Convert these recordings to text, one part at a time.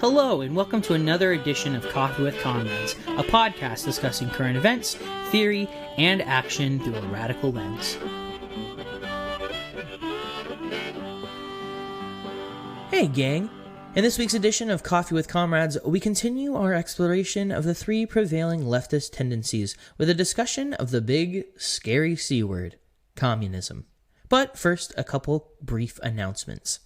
Hello, and welcome to another edition of Coffee with Comrades, a podcast discussing current events, theory, and action through a radical lens. Hey, gang! In this week's edition of Coffee with Comrades, we continue our exploration of the three prevailing leftist tendencies with a discussion of the big, scary C word, communism. But first, a couple brief announcements.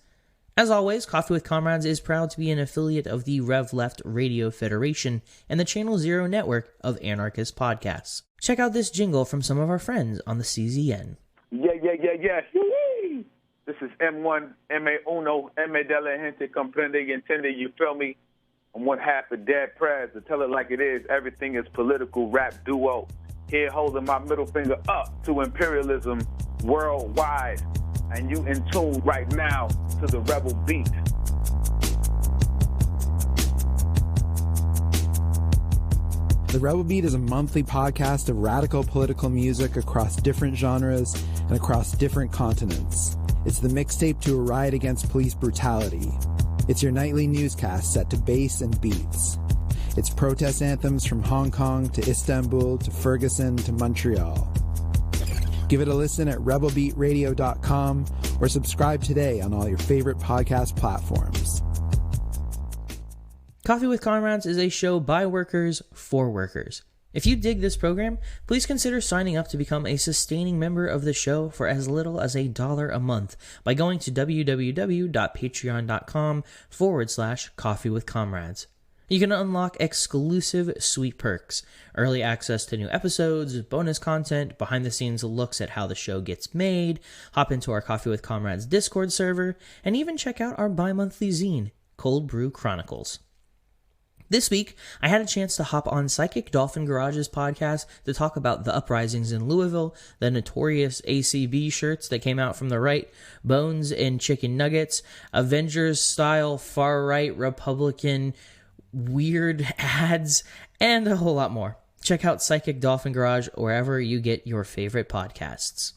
As always, Coffee with Comrades is proud to be an affiliate of the Rev Left Radio Federation and the Channel Zero network of anarchist podcasts. Check out this jingle from some of our friends on the CZN. Yeah. This is M1, M1, M de la gente comprende y entiende, you feel me? I'm one half of Dead Prez, to tell it like it is, everything is political rap duo. Here holding my middle finger up to imperialism worldwide. And you in tune right now to the rebel beat. The Rebel Beat is a monthly podcast of radical political music across different genres and across different continents. It's the mixtape to a riot against police brutality. It's your nightly newscast set to bass and beats. It's protest anthems from Hong Kong to Istanbul to Ferguson to Montreal. Give it a listen at rebelbeatradio.com or subscribe today on all your favorite podcast platforms. Coffee with Comrades is a show by workers for workers. If you dig this program, please consider signing up to become a sustaining member of the show for as little as $1 a month by going to www.patreon.com/coffeewithcomrades. You can unlock exclusive sweet perks, early access to new episodes, bonus content, behind-the-scenes looks at how the show gets made, hop into our Coffee with Comrades Discord server, and even check out our bi-monthly zine, Cold Brew Chronicles. This week, I had a chance to hop on Psychic Dolphin Garage's podcast to talk about the uprisings in Louisville, the notorious ACB shirts that came out from the right, bones and chicken nuggets, Avengers-style far-right Republican weird ads, and a whole lot more. Check out Psychic Dolphin Garage wherever you get your favorite podcasts.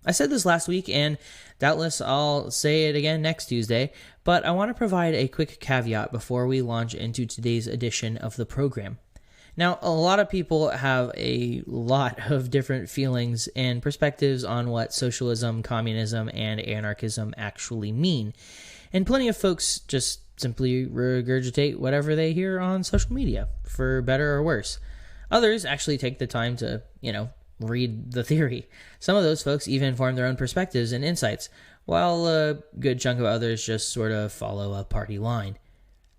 I said this last week, and doubtless I'll say it again next Tuesday, but I want to provide a quick caveat before we launch into today's edition of the program. Now, a lot of people have a lot of different feelings and perspectives on what socialism, communism, and anarchism actually mean, and plenty of folks just simply regurgitate whatever they hear on social media, for better or worse. Others actually take the time to, read the theory. Some of those folks even form their own perspectives and insights, while a good chunk of others just sort of follow a party line.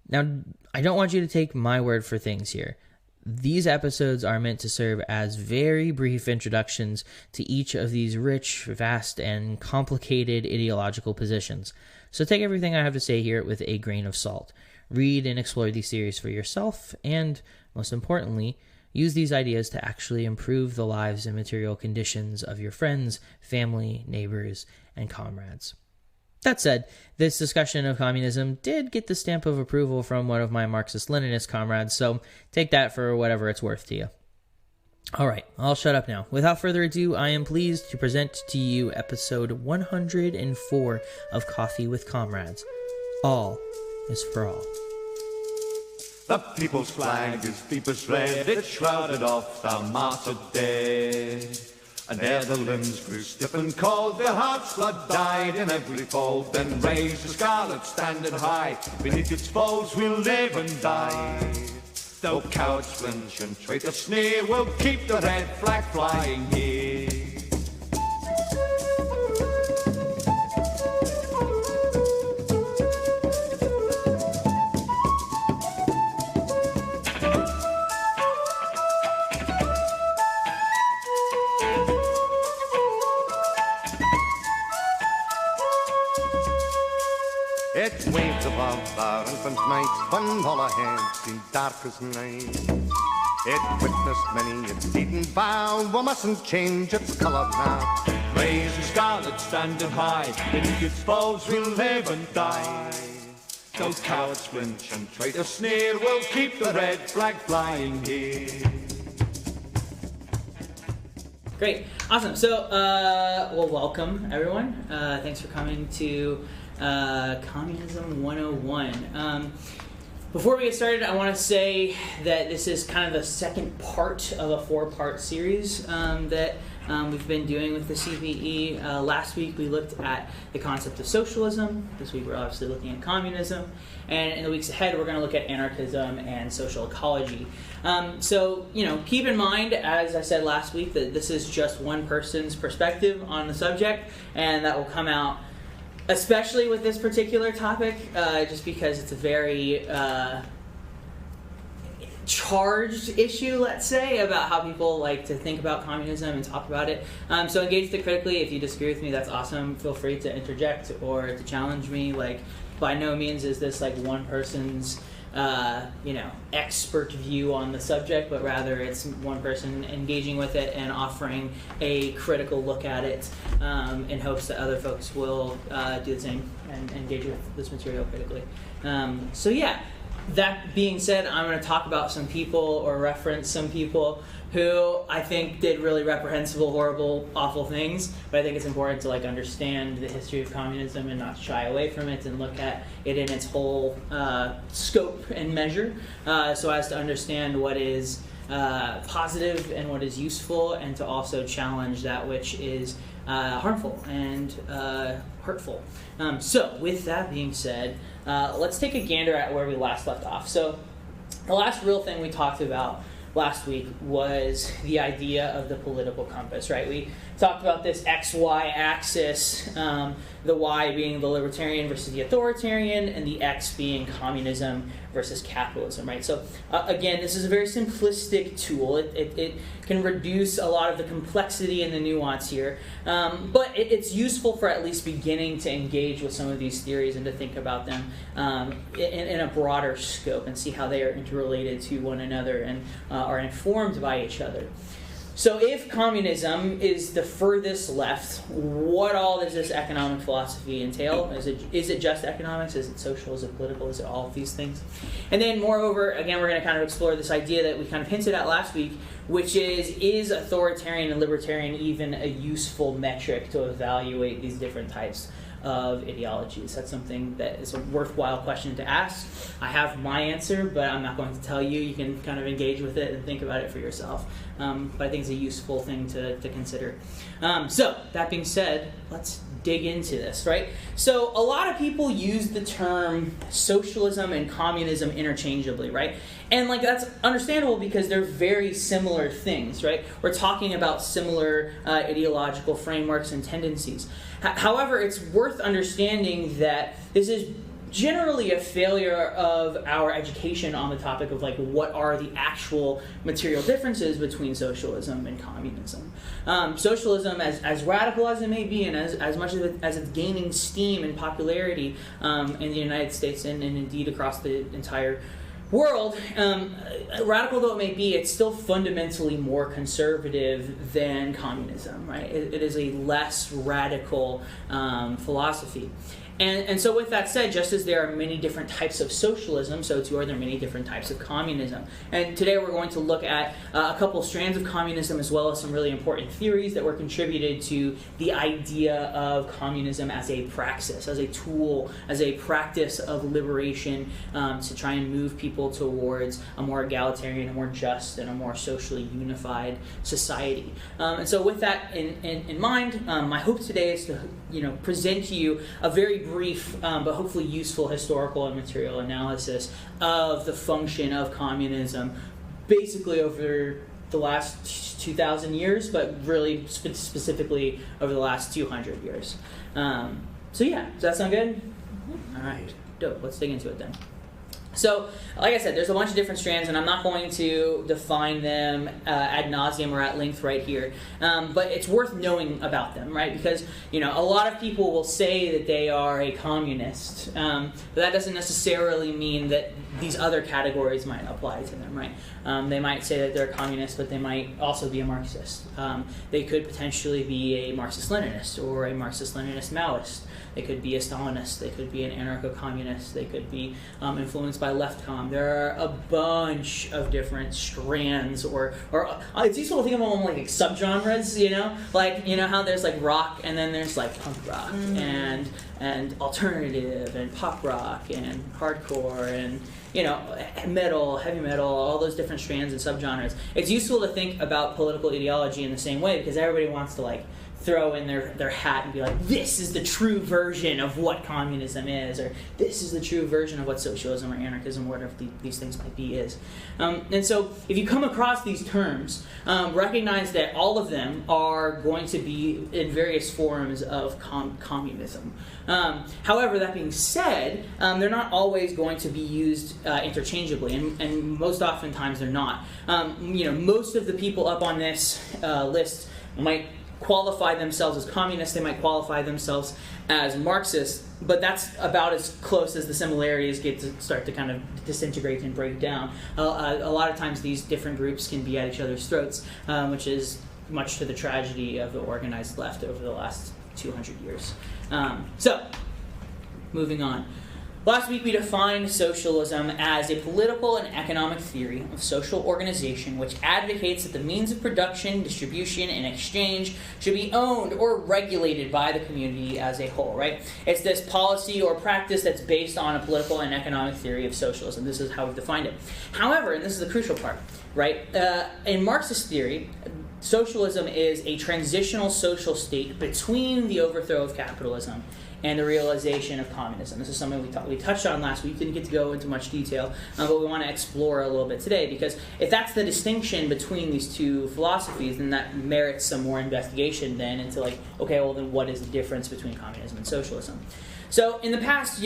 Now, I don't want you to take my word for things here. These episodes are meant to serve as very brief introductions to each of these rich, vast, and complicated ideological positions. So take everything I have to say here with a grain of salt. Read and explore these theories for yourself, and, most importantly, use these ideas to actually improve the lives and material conditions of your friends, family, neighbors, and comrades. That said, this discussion of communism did get the stamp of approval from one of my Marxist-Leninist comrades, so take that for whatever it's worth to you. Alright, I'll shut up now. Without further ado, I am pleased to present to you episode 104 of Coffee with Comrades. All is for all. The people's flag is deepest red, it's shrouded off the martyred dead. And ere the limbs grew stiff and cold, their heart's blood died in every fold. Then raised the scarlet standard high, beneath its foes we'll live and die. Though cowards flinch and traitors sneer, we'll keep the red flag flying here. It waves above our infant nights when all our heads seem dark as night. It witnessed many a beaten vow, we mustn't change its colour now. Raise the scarlet standard high, beneath its foes we'll live and die. Though cowards flinch and traitors sneer, we'll keep the red flag flying here. Great. Awesome. So, well, welcome, everyone. Thanks for coming to Communism 101. Before we get started, I want to say that this is kind of the second part of a 4-part series that we've been doing with the CPE. Last week we looked at the concept of socialism. This week we're obviously looking at communism. And in the weeks ahead we're going to look at anarchism and social ecology. So, keep in mind, as I said last week, that this is just one person's perspective on the subject, and that will come out especially with this particular topic, just because it's a very charged issue, let's say, about how people like to think about communism and talk about it. So engage it critically. If you disagree with me, that's awesome. Feel free to interject or to challenge me. Like, by no means is this like one person's expert view on the subject, but rather it's one person engaging with it and offering a critical look at it in hopes that other folks will do the same and engage with this material critically. That being said, I'm going to talk about some people or reference some people who I think did really reprehensible, horrible, awful things, but I think it's important to understand the history of communism and not shy away from it and look at it in its whole scope and measure, so as to understand what is positive and what is useful, and to also challenge that which is harmful and hurtful. So with that being said, let's take a gander at where we last left off. So the last real thing we talked about last week was the idea of the political compass, right? We talked about this XY axis, the Y being the libertarian versus the authoritarian, and the X being communism versus capitalism, right? So again, this is a very simplistic tool. It can reduce a lot of the complexity and the nuance here, but it's useful for at least beginning to engage with some of these theories and to think about them in a broader scope and see how they are interrelated to one another and are informed by each other. So if communism is the furthest left, what all does this economic philosophy entail? Is it just economics? Is it social? Is it political? Is it all of these things? And then moreover, again, we're going to kind of explore this idea that we kind of hinted at last week, which is authoritarian and libertarian even a useful metric to evaluate these different types of ideologies? That's something that is a worthwhile question to ask. I have my answer, but I'm not going to tell you. You can kind of engage with it and think about it for yourself. But I think it's a useful thing to consider. So, that being said, let's dig into this, right? So, a lot of people use the term socialism and communism interchangeably, right? And that's understandable because they're very similar things, right? We're talking about similar ideological frameworks and tendencies. However, it's worth understanding that this is generally a failure of our education on the topic of what are the actual material differences between socialism and communism. Socialism, as radical as it may be, and as much as it's gaining steam and popularity in the United States and indeed across the entire world, radical though it may be, it's still fundamentally more conservative than communism, right? It is a less radical philosophy. And so with that said, just as there are many different types of socialism, so too are there many different types of communism. And today we're going to look at a couple strands of communism as well as some really important theories that were contributed to the idea of communism as a praxis, as a tool, as a practice of liberation to try and move people towards a more egalitarian, a more just, and a more socially unified society. And so with that in mind, my hope today is to present to you a very brief but hopefully useful historical and material analysis of the function of communism basically over the last 2,000 years, but really specifically over the last 200 years. So yeah, does that sound good? All right, dope. Let's dig into it then. So, like I said, there's a bunch of different strands, and I'm not going to define them ad nauseum or at length right here, but it's worth knowing about them, right? Because, a lot of people will say that they are a communist, but that doesn't necessarily mean that these other categories might apply to them, right? They might say that they're a communist, but they might also be a Marxist. They could potentially be a Marxist-Leninist or a Marxist-Leninist Maoist. They could be a Stalinist. They could be an anarcho-communist. They could be influenced by Leftcom, there are a bunch of different strands, or it's useful to think of them like subgenres, like, how there's like rock, and then there's like punk rock, and alternative, and pop rock, and hardcore, and metal, heavy metal, all those different strands and subgenres. It's useful to think about political ideology in the same way, because everybody wants to like throw in their hat and be like, this is the true version of what communism is, or this is the true version of what socialism or anarchism, whatever these things might be, is. And so if you come across these terms, recognize that all of them are going to be in various forms of communism. However, that being said, they're not always going to be used interchangeably, and most oftentimes they're not. Most of the people up on this list might qualify themselves as communists, they might qualify themselves as Marxists, but that's about as close as the similarities start to kind of disintegrate and break down. A lot of times these different groups can be at each other's throats, which is much to the tragedy of the organized left over the last 200 years. So, moving on. Last week we defined socialism as a political and economic theory of social organization which advocates that the means of production, distribution, and exchange should be owned or regulated by the community as a whole, right? It's this policy or practice that's based on a political and economic theory of socialism. This is how we've defined it. However, and this is the crucial part, right? In Marxist theory, socialism is a transitional social state between the overthrow of capitalism and the realization of communism. This is something we touched on last week. Didn't get to go into much detail, but we want to explore a little bit today, because if that's the distinction between these two philosophies, then that merits some more investigation then into like, okay, well then what is the difference between communism and socialism? So in the past,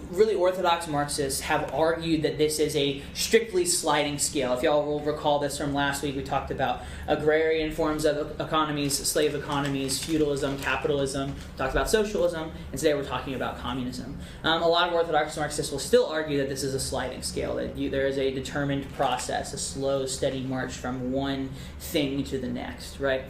really orthodox Marxists have argued that this is a strictly sliding scale. If y'all will recall this from last week, we talked about agrarian forms of economies, slave economies, feudalism, capitalism, we talked about socialism, and today we're talking about communism. A lot of orthodox Marxists will still argue that this is a sliding scale, that there is a determined process, a slow, steady march from one thing to the next, right?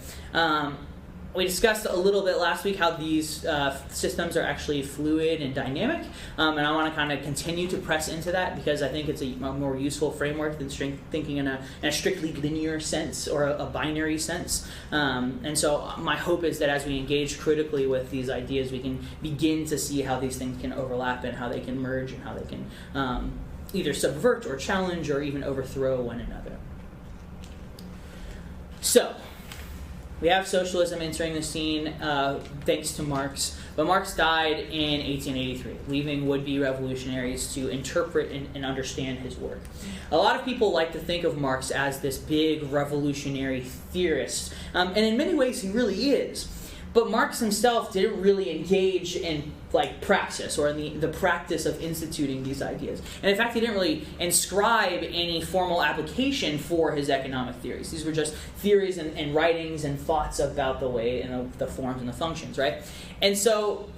We discussed a little bit last week how these systems are actually fluid and dynamic, and I want to kind of continue to press into that because I think it's a more useful framework than thinking in a strictly linear sense or a binary sense. And so my hope is that as we engage critically with these ideas, we can begin to see how these things can overlap and how they can merge and how they can either subvert or challenge or even overthrow one another. So, we have socialism entering the scene thanks to Marx, but Marx died in 1883, leaving would-be revolutionaries to interpret and understand his work. A lot of people like to think of Marx as this big revolutionary theorist, and in many ways he really is. But Marx himself didn't really engage in praxis or in the practice of instituting these ideas. And in fact, he didn't really inscribe any formal application for his economic theories. These were just theories and writings and thoughts about the way and the forms and the functions, right? And so,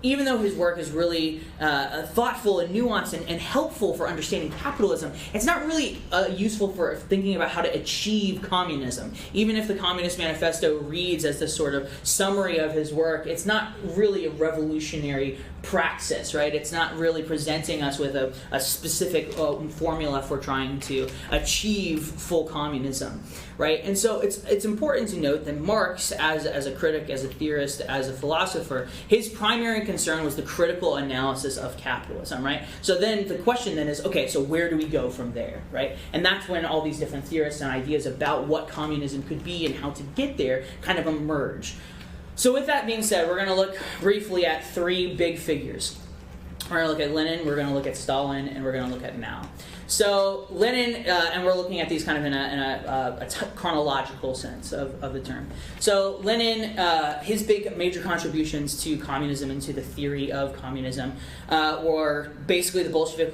even though his work is really thoughtful and nuanced and helpful for understanding capitalism, it's not really useful for thinking about how to achieve communism. Even if the Communist Manifesto reads as this sort of summary of his work, it's not really a revolutionary praxis, right? It's not really presenting us with a specific formula for trying to achieve full communism, right? And so it's important to note that Marx, as a critic, as a theorist, as a philosopher, his primary concern was the critical analysis of capitalism, right? So then the question then is, okay, so where do we go from there, right? And that's when all these different theorists and ideas about what communism could be and how to get there kind of emerge. So with that being said, we're going to look briefly at three big figures. We're going to look at Lenin, we're going to look at Stalin, and we're going to look at Mao. So Lenin, and we're looking at these kind of in a chronological sense of the term. So Lenin, his big major contributions to communism and to the theory of communism were basically the Bolshevik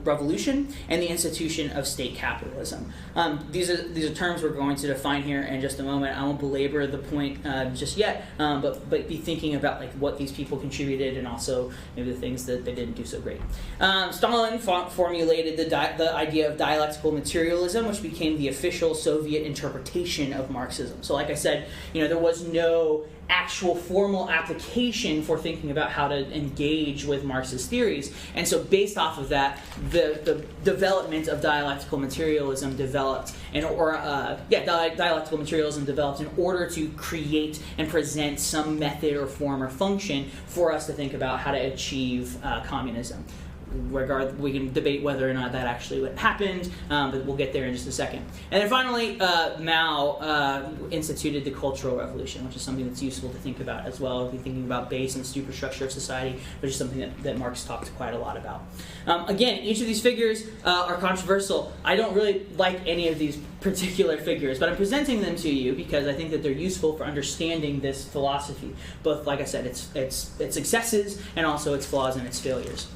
revolution and the institution of state capitalism. These are terms we're going to define here in just a moment. I won't belabor the point just yet, but be thinking about what these people contributed and also maybe the things that they didn't do so great. Stalin formulated the the idea of dialectical materialism, which became the official Soviet interpretation of Marxism. So like I said, there was no actual formal application for thinking about how to engage with Marxist theories. And so based off of that, the development of dialectical materialism developed, dialectical materialism developed in order to create and present some method or form or function for us to think about how to achieve communism. We can debate whether or not that actually happened, but we'll get there in just a second. And then finally, Mao instituted the Cultural Revolution, which is something that's useful to think about as well if you're thinking about base and superstructure of society, which is something that Marx talked quite a lot about. Again, each of these figures are controversial. I don't really like any of these particular figures, but I'm presenting them to you because I think that they're useful for understanding this philosophy, both, like I said, its successes and also its flaws and its failures.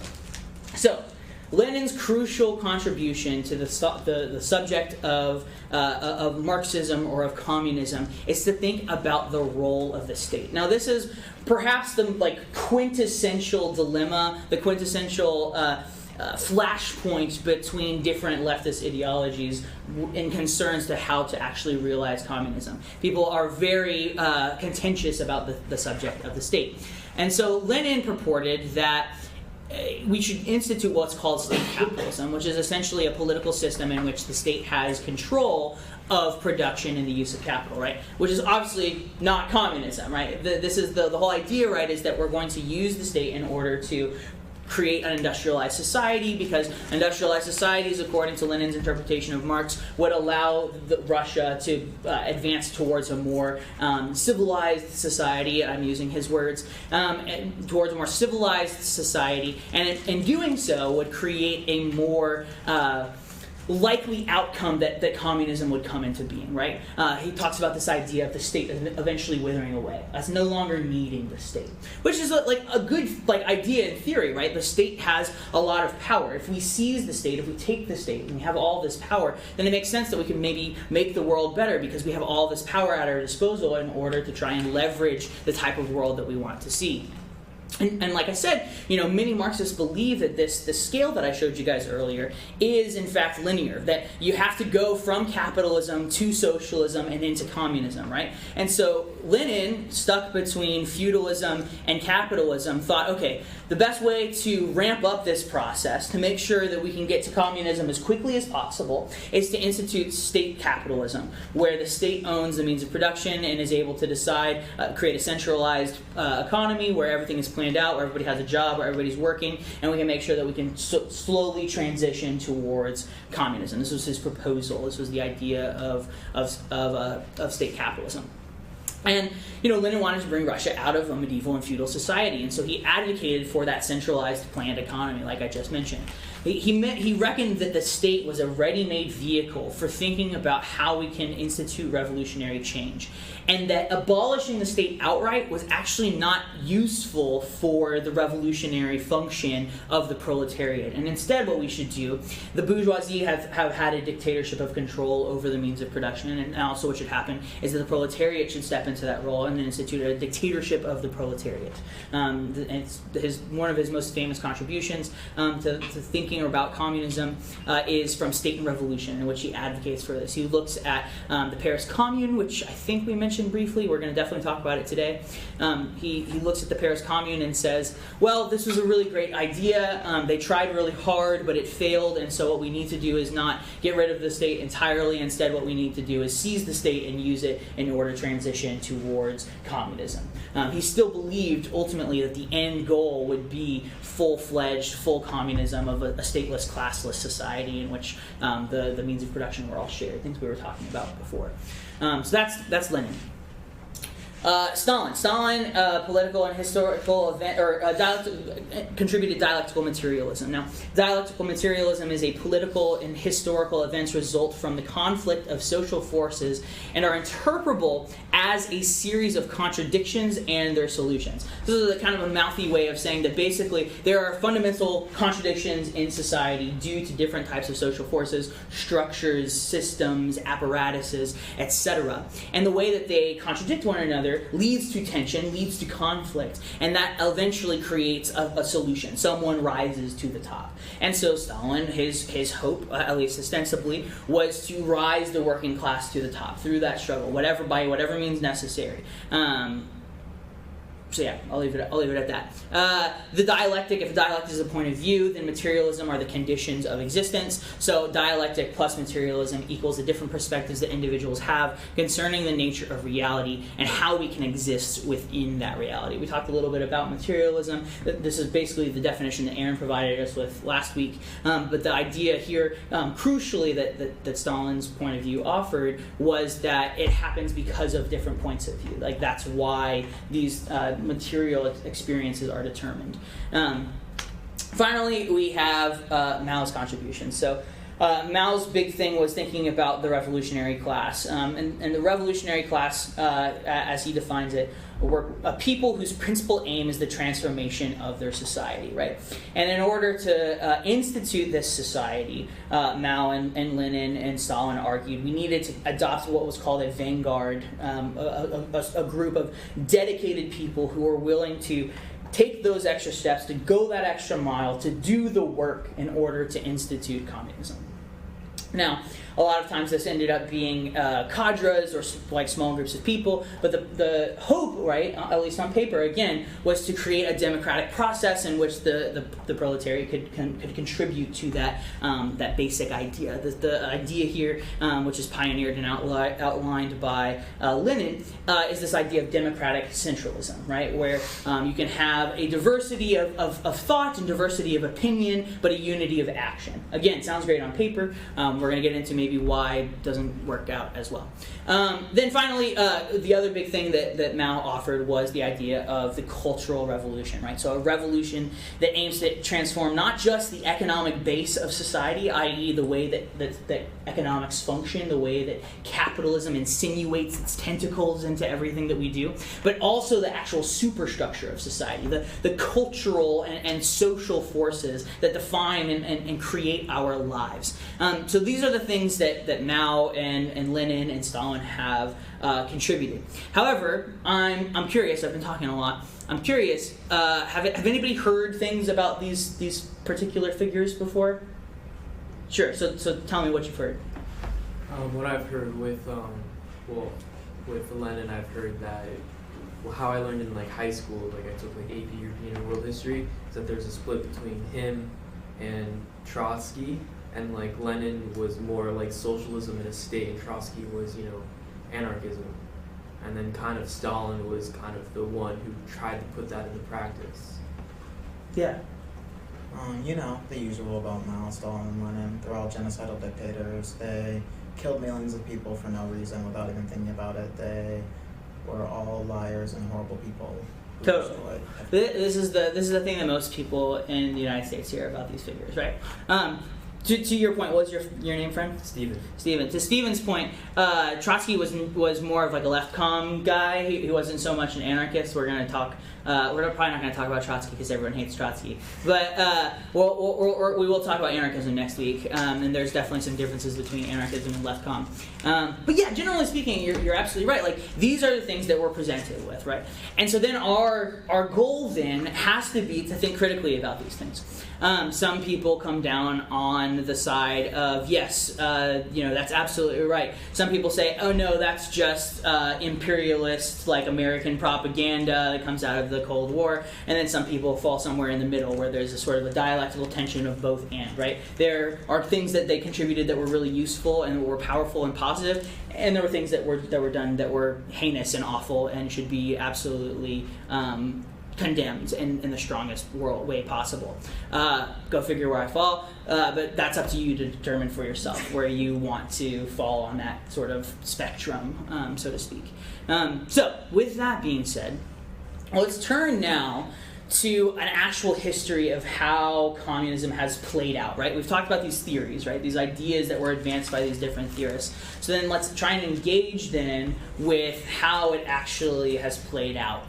So, Lenin's crucial contribution to the subject of Marxism or of communism is to think about the role of the state. Now, this is perhaps the quintessential dilemma, the quintessential flashpoint between different leftist ideologies in concerns to how to actually realize communism. People are very contentious about the subject of the state. And so Lenin purported that we should institute what's called state capitalism, which is essentially a political system in which the state has control of production and the use of capital, right? Which is obviously not communism, right? This is the whole idea, right, is that we're going to use the state in order to create an industrialized society, because industrialized societies, according to Lenin's interpretation of Marx, would allow Russia to advance towards a more civilized society. I'm using his words, towards a more civilized society, and in doing so would create a more likely outcome that communism would come into being, right? He talks about this idea of the state eventually withering away, as no longer needing the state, which is a good idea in theory, right? The state has a lot of power. If we seize the state, if we take the state, and we have all this power, then it makes sense that we can maybe make the world better because we have all this power at our disposal in order to try and leverage the type of world that we want to see. And like I said, many Marxists believe that this scale that I showed you guys earlier is in fact linear, that you have to go from capitalism to socialism and into communism, right? And so Lenin, stuck between feudalism and capitalism, thought, okay, the best way to ramp up this process, to make sure that we can get to communism as quickly as possible, is to institute state capitalism, where the state owns the means of production and is able to decide, create a centralized economy where everything is planned out, where everybody has a job, where everybody's working, and we can make sure that we can slowly transition towards communism. This was his proposal. This was the idea of state capitalism. And, Lenin wanted to bring Russia out of a medieval and feudal society, and so he advocated for that centralized planned economy, like I just mentioned. He reckoned that the state was a ready-made vehicle for thinking about how we can institute revolutionary change, and that abolishing the state outright was actually not useful for the revolutionary function of the proletariat. And instead what we should do, the bourgeoisie have had a dictatorship of control over the means of production, and also what should happen is that the proletariat should step into that role and institute a dictatorship of the proletariat. It's one of his most famous contributions to thinking about communism is from State and Revolution, in which he advocates for this. He looks at the Paris Commune, which I think we mentioned briefly. We're going to definitely talk about it today. He looks at the Paris Commune and says, well, this was a really great idea. They tried really hard, but it failed, and so what we need to do is not get rid of the state entirely. Instead, what we need to do is seize the state and use it in order to transition towards communism. He still believed, ultimately, that the end goal would be full-fledged, full communism of a stateless, classless society in which the means of production were all shared, things we were talking about before. So that's Lenin. Stalin, political and historical event, contributed dialectical materialism. Now, dialectical materialism is a political and historical events result from the conflict of social forces and are interpretable as a series of contradictions and their solutions. This is a kind of a mouthy way of saying that basically there are fundamental contradictions in society due to different types of social forces, structures, systems, apparatuses, etc. And the way that they contradict one another other leads to tension, leads to conflict, and that eventually creates a solution. Someone rises to the top. And so Stalin, his hope, at least ostensibly, was to rise the working class to the top through that struggle, by whatever means necessary. So yeah, I'll leave it at that. The dialectic, if a dialectic is a point of view, then materialism are the conditions of existence. So dialectic plus materialism equals the different perspectives that individuals have concerning the nature of reality and how we can exist within that reality. We talked a little bit about materialism. This is basically the definition that Aaron provided us with last week. But the idea here, crucially, that Stalin's point of view offered was that it happens because of different points of view. Like, that's why these material experiences are determined. Finally, we have Mao's contributions. So Mao's big thing was thinking about the revolutionary class. And the revolutionary class, as he defines it, were people whose principal aim is the transformation of their society, right? And in order to institute this society, Mao and Lenin and Stalin argued we needed to adopt what was called a vanguard, a group of dedicated people who were willing to take those extra steps, to go that extra mile, to do the work in order to institute communism. Now, a lot of times this ended up being cadres or like small groups of people, but the hope, right, at least on paper, again, was to create a democratic process in which the proletariat could contribute to that basic idea. The idea here, which is pioneered and outlined by Lenin, is this idea of democratic centralism, right, where you can have a diversity of thought and diversity of opinion, but a unity of action. Again, sounds great on paper. We're going to get into maybe why it doesn't work out as well. Then finally, the other big thing that Mao offered was the idea of the cultural revolution, right? So a revolution that aims to transform not just the economic base of society, i.e. the way that economics function, the way that capitalism insinuates its tentacles into everything that we do, but also the actual superstructure of society, the cultural and social forces that define and create our lives. So these are the things that Mao and Lenin and Stalin have contributed. However, I'm curious. I've been talking a lot. I'm curious. Have anybody heard things about these particular figures before? Sure. So tell me what you've heard. What I've heard with Lenin, I've heard that. Well, how I learned in like high school, like I took like AP European and World History, is that there's a split between him and Trotsky. And like Lenin was more like socialism in a state, and Trotsky was, anarchism. And then kind of Stalin was kind of the one who tried to put that into practice. Yeah. The usual about Mao, Stalin, and Lenin. They're all genocidal dictators. They killed millions of people for no reason without even thinking about it. They were all liars and horrible people. Totally. This is the thing that most people in the United States hear about these figures, right? To your point, what's your name, friend? Steven. To Steven's point, Trotsky was more of like a left-com guy. He wasn't so much an anarchist. We're going to talk. We're probably not going to talk about Trotsky because everyone hates Trotsky. But we will talk about anarchism next week. And there's definitely some differences between anarchism and left-com. But yeah, generally speaking, you're absolutely right. Like, these are the things that we're presented with, right? And so then our goal then has to be to think critically about these things. Some people come down on the side of, yes, that's absolutely right. Some people say, oh no, that's just imperialist, like American propaganda that comes out of the Cold War. And then some people fall somewhere in the middle where there's a sort of a dialectical tension of both and, right? There are things that they contributed that were really useful and were powerful and positive, and there were things that were done that were heinous and awful and should be absolutely condemned in the strongest way possible. Go figure where I fall, but that's up to you to determine for yourself where you want to fall on that sort of spectrum, so to speak. So with that being said, let's turn now to an actual history of how communism has played out, right? We've talked about these theories, right? These ideas that were advanced by these different theorists. So then let's try and engage then with how it actually has played out.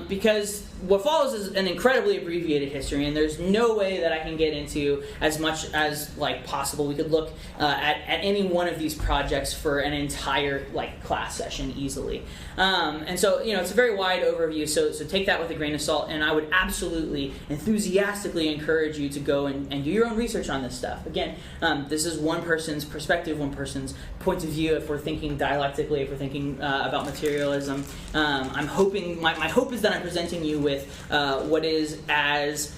Because what follows is an incredibly abbreviated history, and there's no way that I can get into as much as like possible. We could look at any one of these projects for an entire like class session easily. And so, it's a very wide overview, so take that with a grain of salt, and I would absolutely, enthusiastically encourage you to go and do your own research on this stuff. Again, this is one person's perspective, one person's point of view. If we're thinking dialectically, if we're thinking about materialism, I'm hoping, my hope is that I'm presenting you with what is as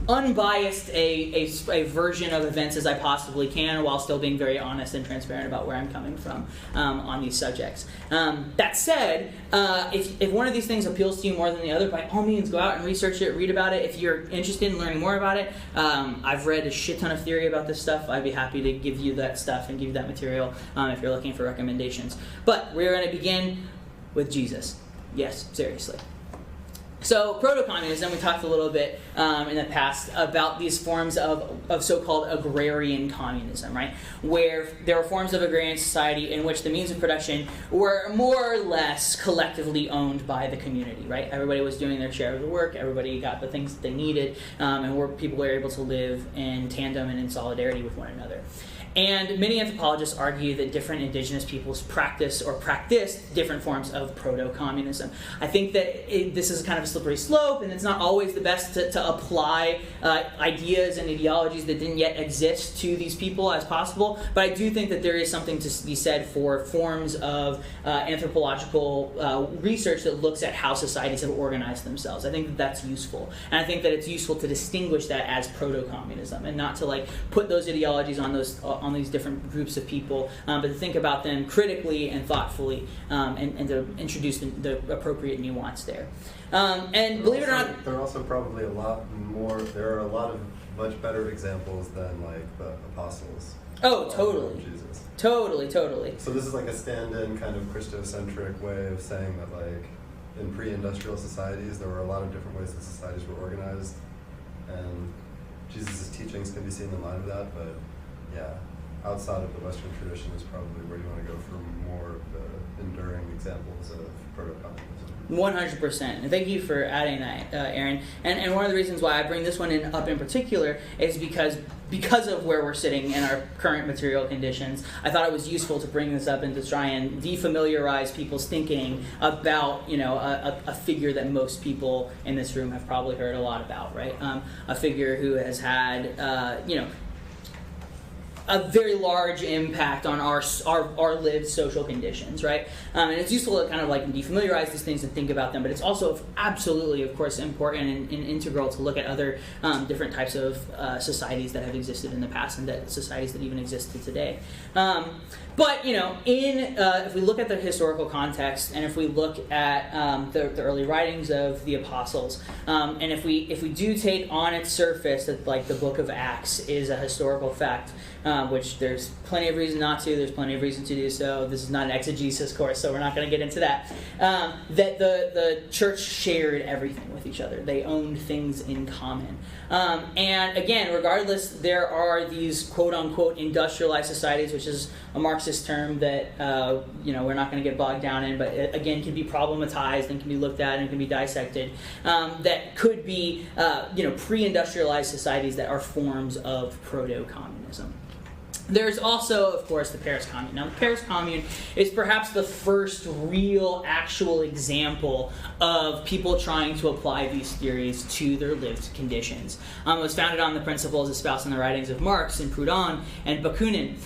unbiased a version of events as I possibly can, while still being very honest and transparent about where I'm coming from on these subjects. That said, if one of these things appeals to you more than the other, by all means go out and research it, read about it. If you're interested in learning more about it, I've read a shit ton of theory about this stuff. I'd be happy to give you that stuff and give you that material if you're looking for recommendations. But we're going to begin with Jesus. Yes, seriously. So, proto-communism, we talked a little bit in the past about these forms of so-called agrarian communism, right? Where there were forms of agrarian society in which the means of production were more or less collectively owned by the community, right? Everybody was doing their share of the work, everybody got the things that they needed, and people were able to live in tandem and in solidarity with one another. And many anthropologists argue that different indigenous peoples practiced different forms of proto-communism. I think that this is kind of a slippery slope, and it's not always the best to apply ideas and ideologies that didn't yet exist to these people as possible, but I do think that there is something to be said for forms of anthropological research that looks at how societies have organized themselves. I think that that's useful, and I think that it's useful to distinguish that as proto-communism, and not to put those ideologies on these different groups of people, but to think about them critically and thoughtfully, and to introduce the appropriate nuance there. And believe it or not, there are also probably a lot more. There are a lot of much better examples than the apostles. Oh, totally. Jesus. Totally. So this is a stand-in kind of Christocentric way of saying that in pre-industrial societies there were a lot of different ways that societies were organized, and Jesus' teachings can be seen in light of that. But yeah, outside of the Western tradition is probably where you want to go for more of the enduring examples of proto-communism. 100%. And thank you for adding that, Aaron. And one of the reasons why I bring this one up in particular is because of where we're sitting in our current material conditions. I thought it was useful to bring this up and to try and defamiliarize people's thinking about, a figure that most people in this room have probably heard a lot about, right? A figure who has had, a very large impact on our lived social conditions, right? And it's useful to kind of defamiliarize these things and think about them, but it's also absolutely, of course, important and integral to look at other different types of societies that have existed in the past and that societies that even exist today. But if we look at the historical context, and if we look at the early writings of the apostles, and if we do take on its surface that the Book of Acts is a historical fact, which there's plenty of reason not to. There's plenty of reason to do so. This is not an exegesis course, so we're not going to get into that. That the church shared everything with each other. They owned things in common. And again, regardless, there are these quote-unquote industrialized societies, which is a Marxist term that we're not going to get bogged down in, but it, again, can be problematized and can be looked at and can be dissected. That could be pre-industrialized societies that are forms of proto-communism. There's also, of course, the Paris Commune. Now, the Paris Commune is perhaps the first real, actual example of people trying to apply these theories to their lived conditions. It was founded on the principles espoused in the writings of Marx and Proudhon and Bakunin.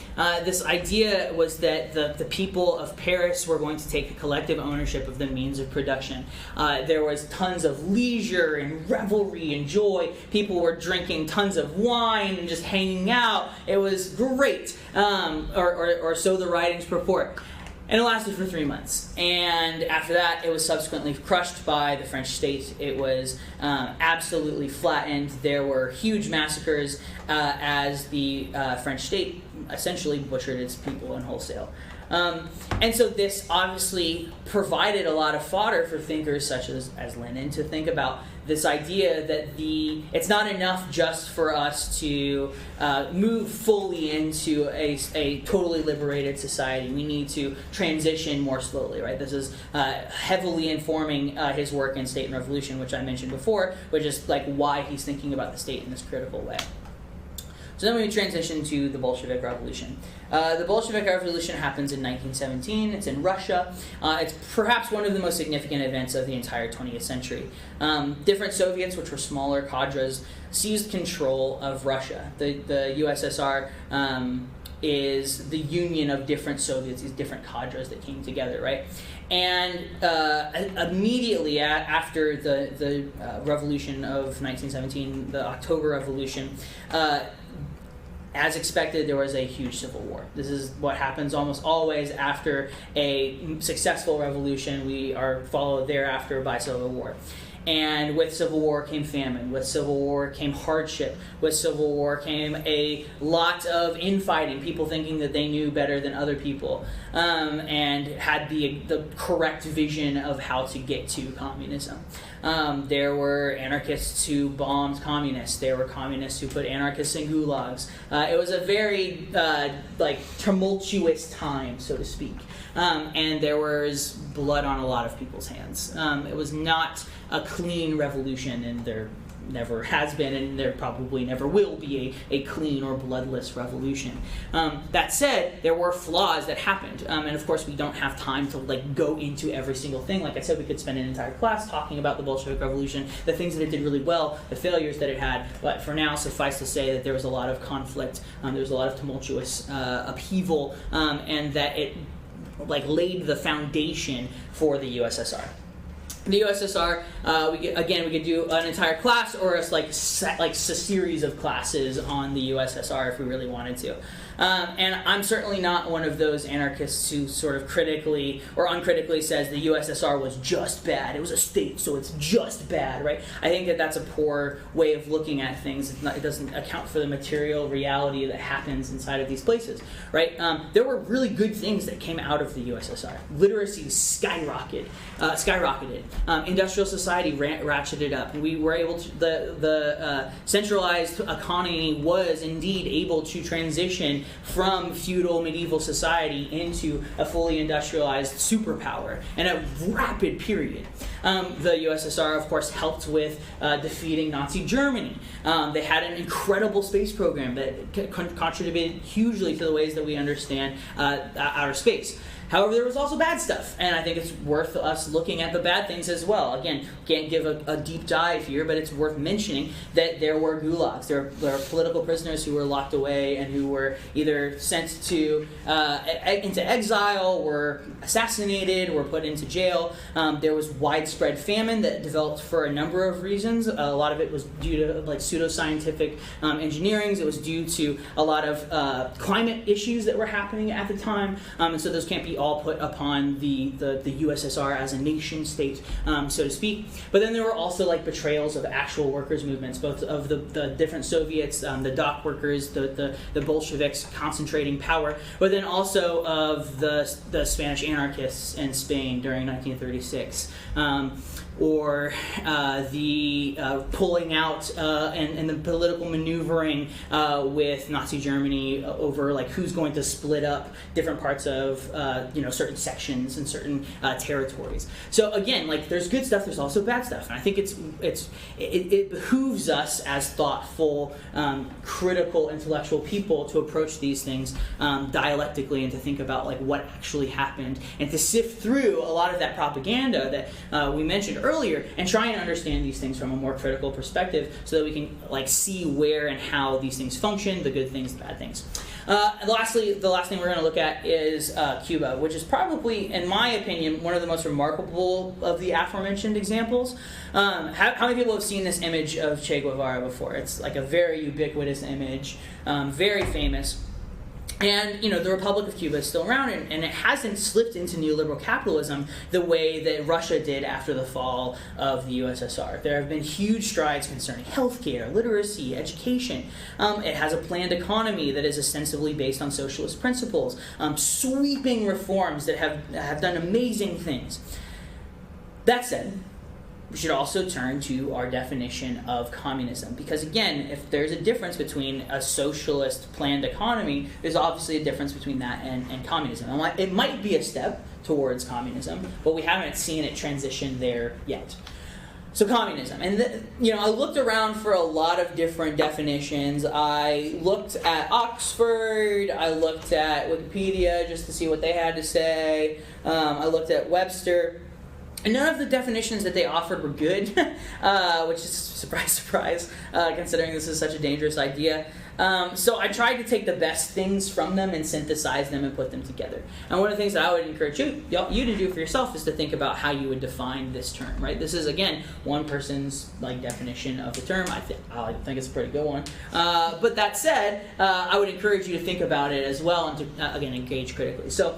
This idea was that the people of Paris were going to take collective ownership of the means of production. There was tons of leisure and revelry and joy. People were drinking tons of wine and just hanging out. It was great. Or so the writings purport. And it lasted for 3 months. And after that, it was subsequently crushed by the French state. It was absolutely flattened. There were huge massacres as the French state essentially butchered its people in wholesale. And so this obviously provided a lot of fodder for thinkers such as Lenin to think about this idea that it's not enough just for us to move fully into a totally liberated society. We need to transition more slowly, right? This is heavily informing his work in State and Revolution, which I mentioned before, which is like why he's thinking about the state in this critical way. So then we transition to the Bolshevik Revolution. The Bolshevik Revolution happens in 1917. It's in Russia. It's perhaps one of the most significant events of the entire 20th century. Different Soviets, which were smaller cadres, seized control of Russia. The USSR is the union of different Soviets, these different cadres that came together, right? And immediately after the revolution of 1917, the October Revolution, as expected, there was a huge civil war. This is what happens almost always after a successful revolution. We are followed thereafter by civil war. And with civil war came famine. With civil war came hardship. With civil war came a lot of infighting, people thinking that they knew better than other people, and had the correct vision of how to get to communism. There were anarchists who bombed communists. There were communists who put anarchists in gulags. It was a very tumultuous time, so to speak. And there was blood on a lot of people's hands. It was not a clean revolution, and there never has been, and there probably never will be a clean or bloodless revolution. That said, there were flaws that happened, and of course we don't have time to go into every single thing. Like I said, we could spend an entire class talking about the Bolshevik Revolution, the things that it did really well, the failures that it had, but for now, suffice to say that there was a lot of conflict, there was a lot of tumultuous upheaval, and that it laid the foundation for the USSR. The USSR, we could do an entire class or a series of classes on the USSR if we really wanted to. And I'm certainly not one of those anarchists who sort of critically or uncritically says the USSR was just bad. It was a state, so it's just bad, right? I think that that's a poor way of looking at things. It doesn't account for the material reality that happens inside of these places, right? There were really good things that came out of the USSR. Literacy skyrocketed. Industrial society ratcheted up, and we were able to. The centralized economy was indeed able to transition from feudal medieval society into a fully industrialized superpower in a rapid period. The USSR, of course, helped with defeating Nazi Germany. They had an incredible space program that contributed hugely to the ways that we understand outer space. However, there was also bad stuff, and I think it's worth us looking at the bad things as well. Again, can't give a deep dive here, but it's worth mentioning that there were gulags. There were political prisoners who were locked away and who were either sent to into exile, were assassinated, were put into jail. There was widespread famine that developed for a number of reasons. A lot of it was due to pseudoscientific engineerings. It was due to a lot of climate issues that were happening at the time, and so those can't be all put upon the USSR as a nation state, so to speak. But then there were also betrayals of actual workers' movements, both of the different Soviets, the dock workers, the Bolsheviks concentrating power, but then also of the Spanish anarchists in Spain during 1936. Or the pulling out and the political maneuvering with Nazi Germany over who's going to split up different parts of certain sections and certain territories. So again, there's good stuff, there's also bad stuff, and I think it behooves us as thoughtful, critical, intellectual people to approach these things dialectically and to think about what actually happened and to sift through a lot of that propaganda that we mentioned earlier and try and understand these things from a more critical perspective so that we can see where and how these things function, the good things, the bad things. Lastly, the last thing we're going to look at is Cuba, which is probably, in my opinion, one of the most remarkable of the aforementioned examples. How many people have seen this image of Che Guevara before? It's a very ubiquitous image, very famous. And, the Republic of Cuba is still around, and it hasn't slipped into neoliberal capitalism the way that Russia did after the fall of the USSR. There have been huge strides concerning healthcare, literacy, education. It has a planned economy that is ostensibly based on socialist principles, sweeping reforms that have done amazing things. That said, we should also turn to our definition of communism. Because again, if there's a difference between a socialist planned economy, there's obviously a difference between that and communism. And it might be a step towards communism, but we haven't seen it transition there yet. So communism. And I looked around for a lot of different definitions. I looked at Oxford, I looked at Wikipedia just to see what they had to say. I looked at Webster. And none of the definitions that they offered were good, which is surprise, considering this is such a dangerous idea. So I tried to take the best things from them and synthesize them and put them together. And one of the things that I would encourage you to do for yourself is to think about how you would define this term, right? This is, again, one person's definition of the term. I think it's a pretty good one. But that said, I would encourage you to think about it as well and to, again, engage critically. So,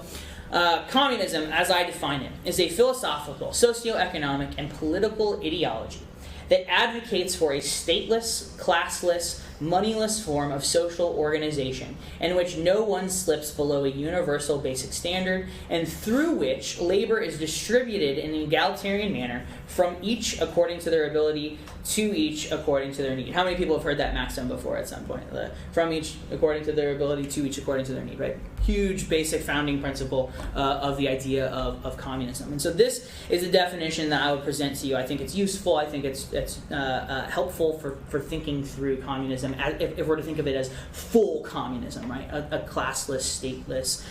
communism, as I define it, is a philosophical, socioeconomic, and political ideology that advocates for a stateless, classless, moneyless form of social organization in which no one slips below a universal basic standard and through which labor is distributed in an egalitarian manner from each according to their ability to each according to their need. How many people have heard that maxim before at some point? From each according to their ability to each according to their need, right? Huge basic founding principle of the idea of communism. And so this is a definition that I would present to you. I think it's useful. I think it's helpful for thinking through communism if we're to think of it as full communism, right? A classless, stateless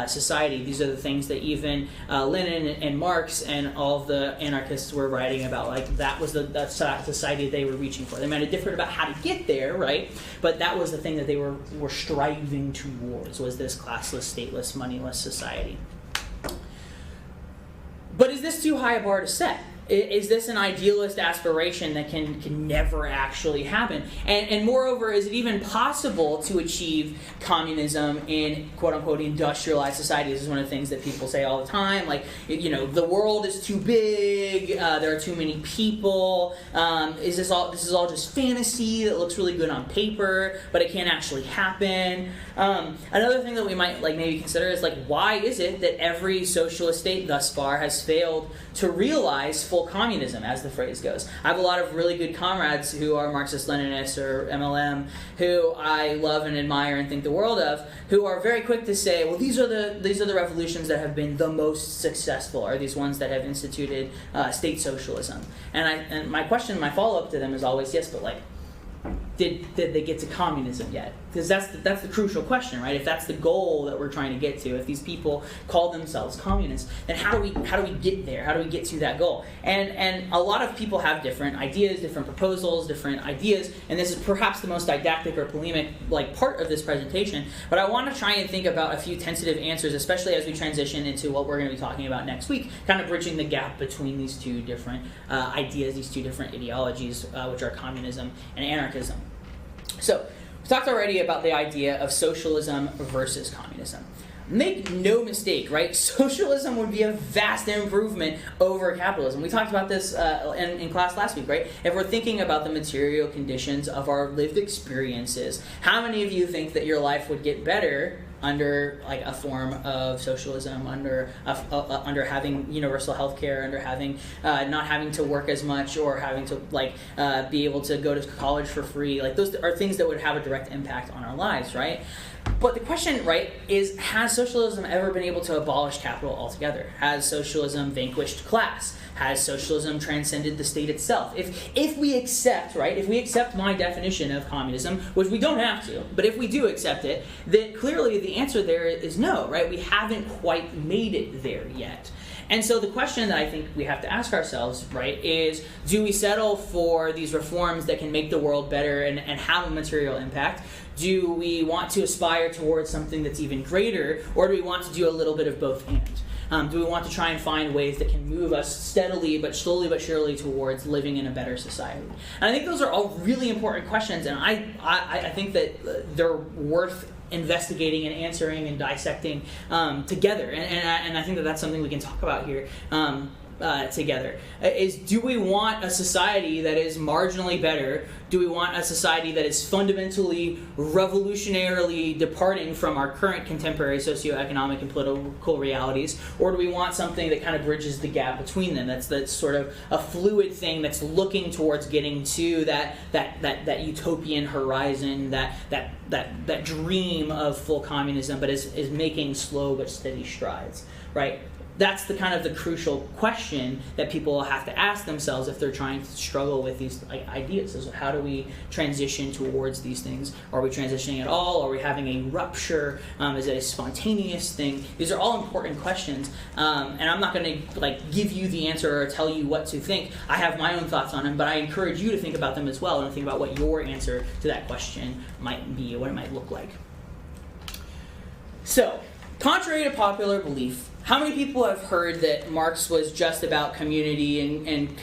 society. These are the things that even Lenin and Marx and all of the anarchists were writing about. That was the society they were reaching for. They might have differed about how to get there, right? But that was the thing that they were striving towards, was this classless, stateless, moneyless society. But is this too high a bar to set? Is this an idealist aspiration that can never actually happen? And moreover, is it even possible to achieve communism in quote-unquote industrialized societies? This is one of the things that people say all the time. The world is too big, there are too many people. This is all just fantasy that looks really good on paper, but it can't actually happen. Another thing that we might maybe consider is why is it that every socialist state thus far has failed to realize full communism, as the phrase goes? I have a lot of really good comrades who are Marxist-Leninists or MLM, who I love and admire and think the world of, who are very quick to say, well, these are the revolutions that have been the most successful, are these ones that have instituted state socialism. And my follow-up to them is always, yes, but did they get to communism yet? Because that's the crucial question, right? If that's the goal that we're trying to get to, if these people call themselves communists, then how do we get there? How do we get to that goal? And a lot of people have different ideas, different proposals, different ideas, and this is perhaps the most didactic or polemic part of this presentation. But I want to try and think about a few tentative answers, especially as we transition into what we're going to be talking about next week, kind of bridging the gap between these two different ideas, these two different ideologies, which are communism and anarchism. So, we talked already about the idea of socialism versus communism. Make no mistake, right? Socialism would be a vast improvement over capitalism. We talked about this in class last week, right? If we're thinking about the material conditions of our lived experiences, how many of you think that your life would get better under a form of socialism, under having universal health care, under having not having to work as much, or having to be able to go to college for free? Those are things that would have a direct impact on our lives, right? But the question, right, is, has socialism ever been able to abolish capital altogether? Has socialism vanquished class? Has socialism transcended the state itself? If we accept, right, if we accept my definition of communism, which we don't have to, but if we do accept it, then clearly the answer there is no, right? We haven't quite made it there yet. And so the question that I think we have to ask ourselves, right, is, do we settle for these reforms that can make the world better and have a material impact? Do we want to aspire towards something that's even greater, or do we want to do a little bit of both and? Do we want to try and find ways that can move us steadily but slowly but surely towards living in a better society? And I think those are all really important questions, and I think that they're worth investigating and answering and dissecting together. And I think that that's something we can talk about here. Together is, do we want a society that is marginally better? Do we want a society that is fundamentally, revolutionarily departing from our current contemporary socioeconomic and political realities? Or do we want something that kind of bridges the gap between them? That's sort of a fluid thing that's looking towards getting to that utopian horizon, that dream of full communism, but is making slow but steady strides, right? That's the kind of the crucial question that people have to ask themselves if they're trying to struggle with these ideas. Is how do we transition towards these things? Are we transitioning at all? Are we having a rupture? Is it a spontaneous thing? These are all important questions, and I'm not going to give you the answer or tell you what to think. I have my own thoughts on them, but I encourage you to think about them as well and think about what your answer to that question might be, what it might look like. So, contrary to popular belief, how many people have heard that Marx was just about community and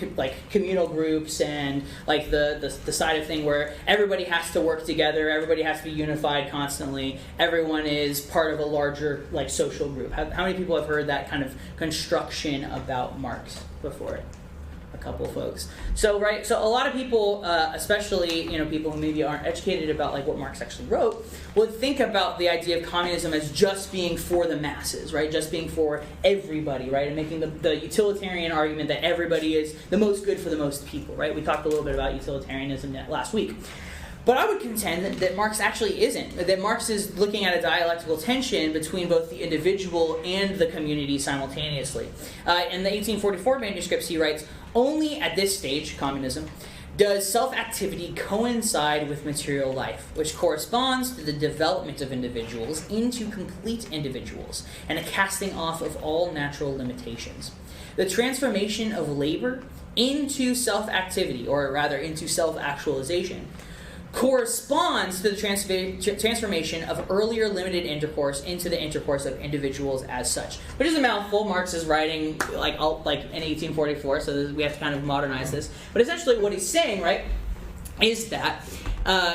communal groups and the side of thing where everybody has to work together, everybody has to be unified constantly, everyone is part of a larger social group? How many people have heard that kind of construction about Marx before? A couple folks. So a lot of people, especially people who maybe aren't educated about what Marx actually wrote, would think about the idea of communism as just being for the masses, right? Just being for everybody, right? And making the utilitarian argument that everybody is the most good for the most people, right? We talked a little bit about utilitarianism last week. But I would contend that Marx actually isn't. That Marx is looking at a dialectical tension between both the individual and the community simultaneously. In the 1844 manuscripts, he writes, "Only at this stage, communism, does self-activity coincide with material life, which corresponds to the development of individuals into complete individuals and a casting off of all natural limitations. The transformation of labor into self-activity, or rather into self-actualization, corresponds to the transformation of earlier limited intercourse into the intercourse of individuals as such." Which is a mouthful. Marx is writing in 1844, so we have to kind of modernize this. But essentially what he's saying, right, is that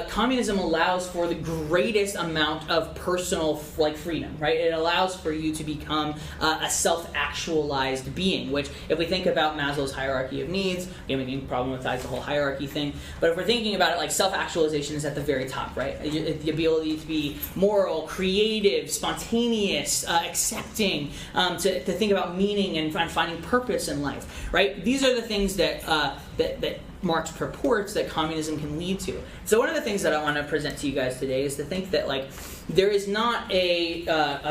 communism allows for the greatest amount of personal freedom, right? It allows for you to become a self-actualized being, which if we think about Maslow's hierarchy of needs, again, we can problematize the whole hierarchy thing, but if we're thinking about it, self-actualization is at the very top, right? The ability to be moral, creative, spontaneous, accepting, to think about meaning and finding purpose in life, right? These are the things that Marx purports that communism can lead to. So one of the things that I want to present to you guys today is to think that there is not a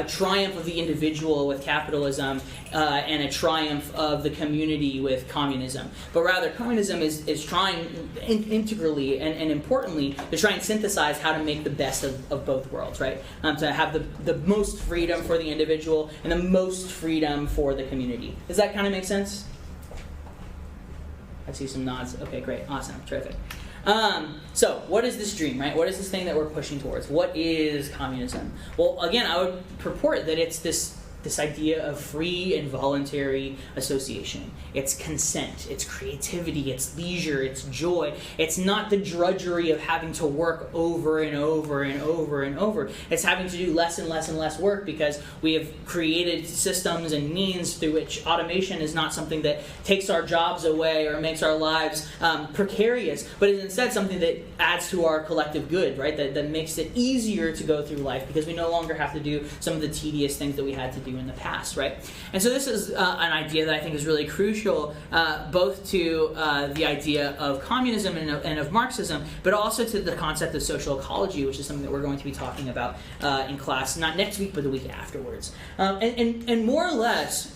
triumph of the individual with capitalism and a triumph of the community with communism, but rather communism is trying integrally and importantly to try and synthesize how to make the best of both worlds, right? To have the most freedom for the individual and the most freedom for the community. Does that kind of make sense? I see some nods. Okay, great. Awesome. Terrific. So, what is this dream, right? What is this thing that we're pushing towards? What is communism? Well, again, I would purport that it's this idea of free and voluntary association. It's consent, it's creativity, it's leisure, it's joy. It's not the drudgery of having to work over and over and over and over. It's having to do less and less and less work because we have created systems and means through which automation is not something that takes our jobs away or makes our lives precarious, but is instead something that adds to our collective good, right? That makes it easier to go through life because we no longer have to do some of the tedious things that we had to do in the past, right? And so this is an idea that I think is really crucial, both to the idea of communism and of Marxism, but also to the concept of social ecology, which is something that we're going to be talking about in class, not next week, but the week afterwards. And more or less,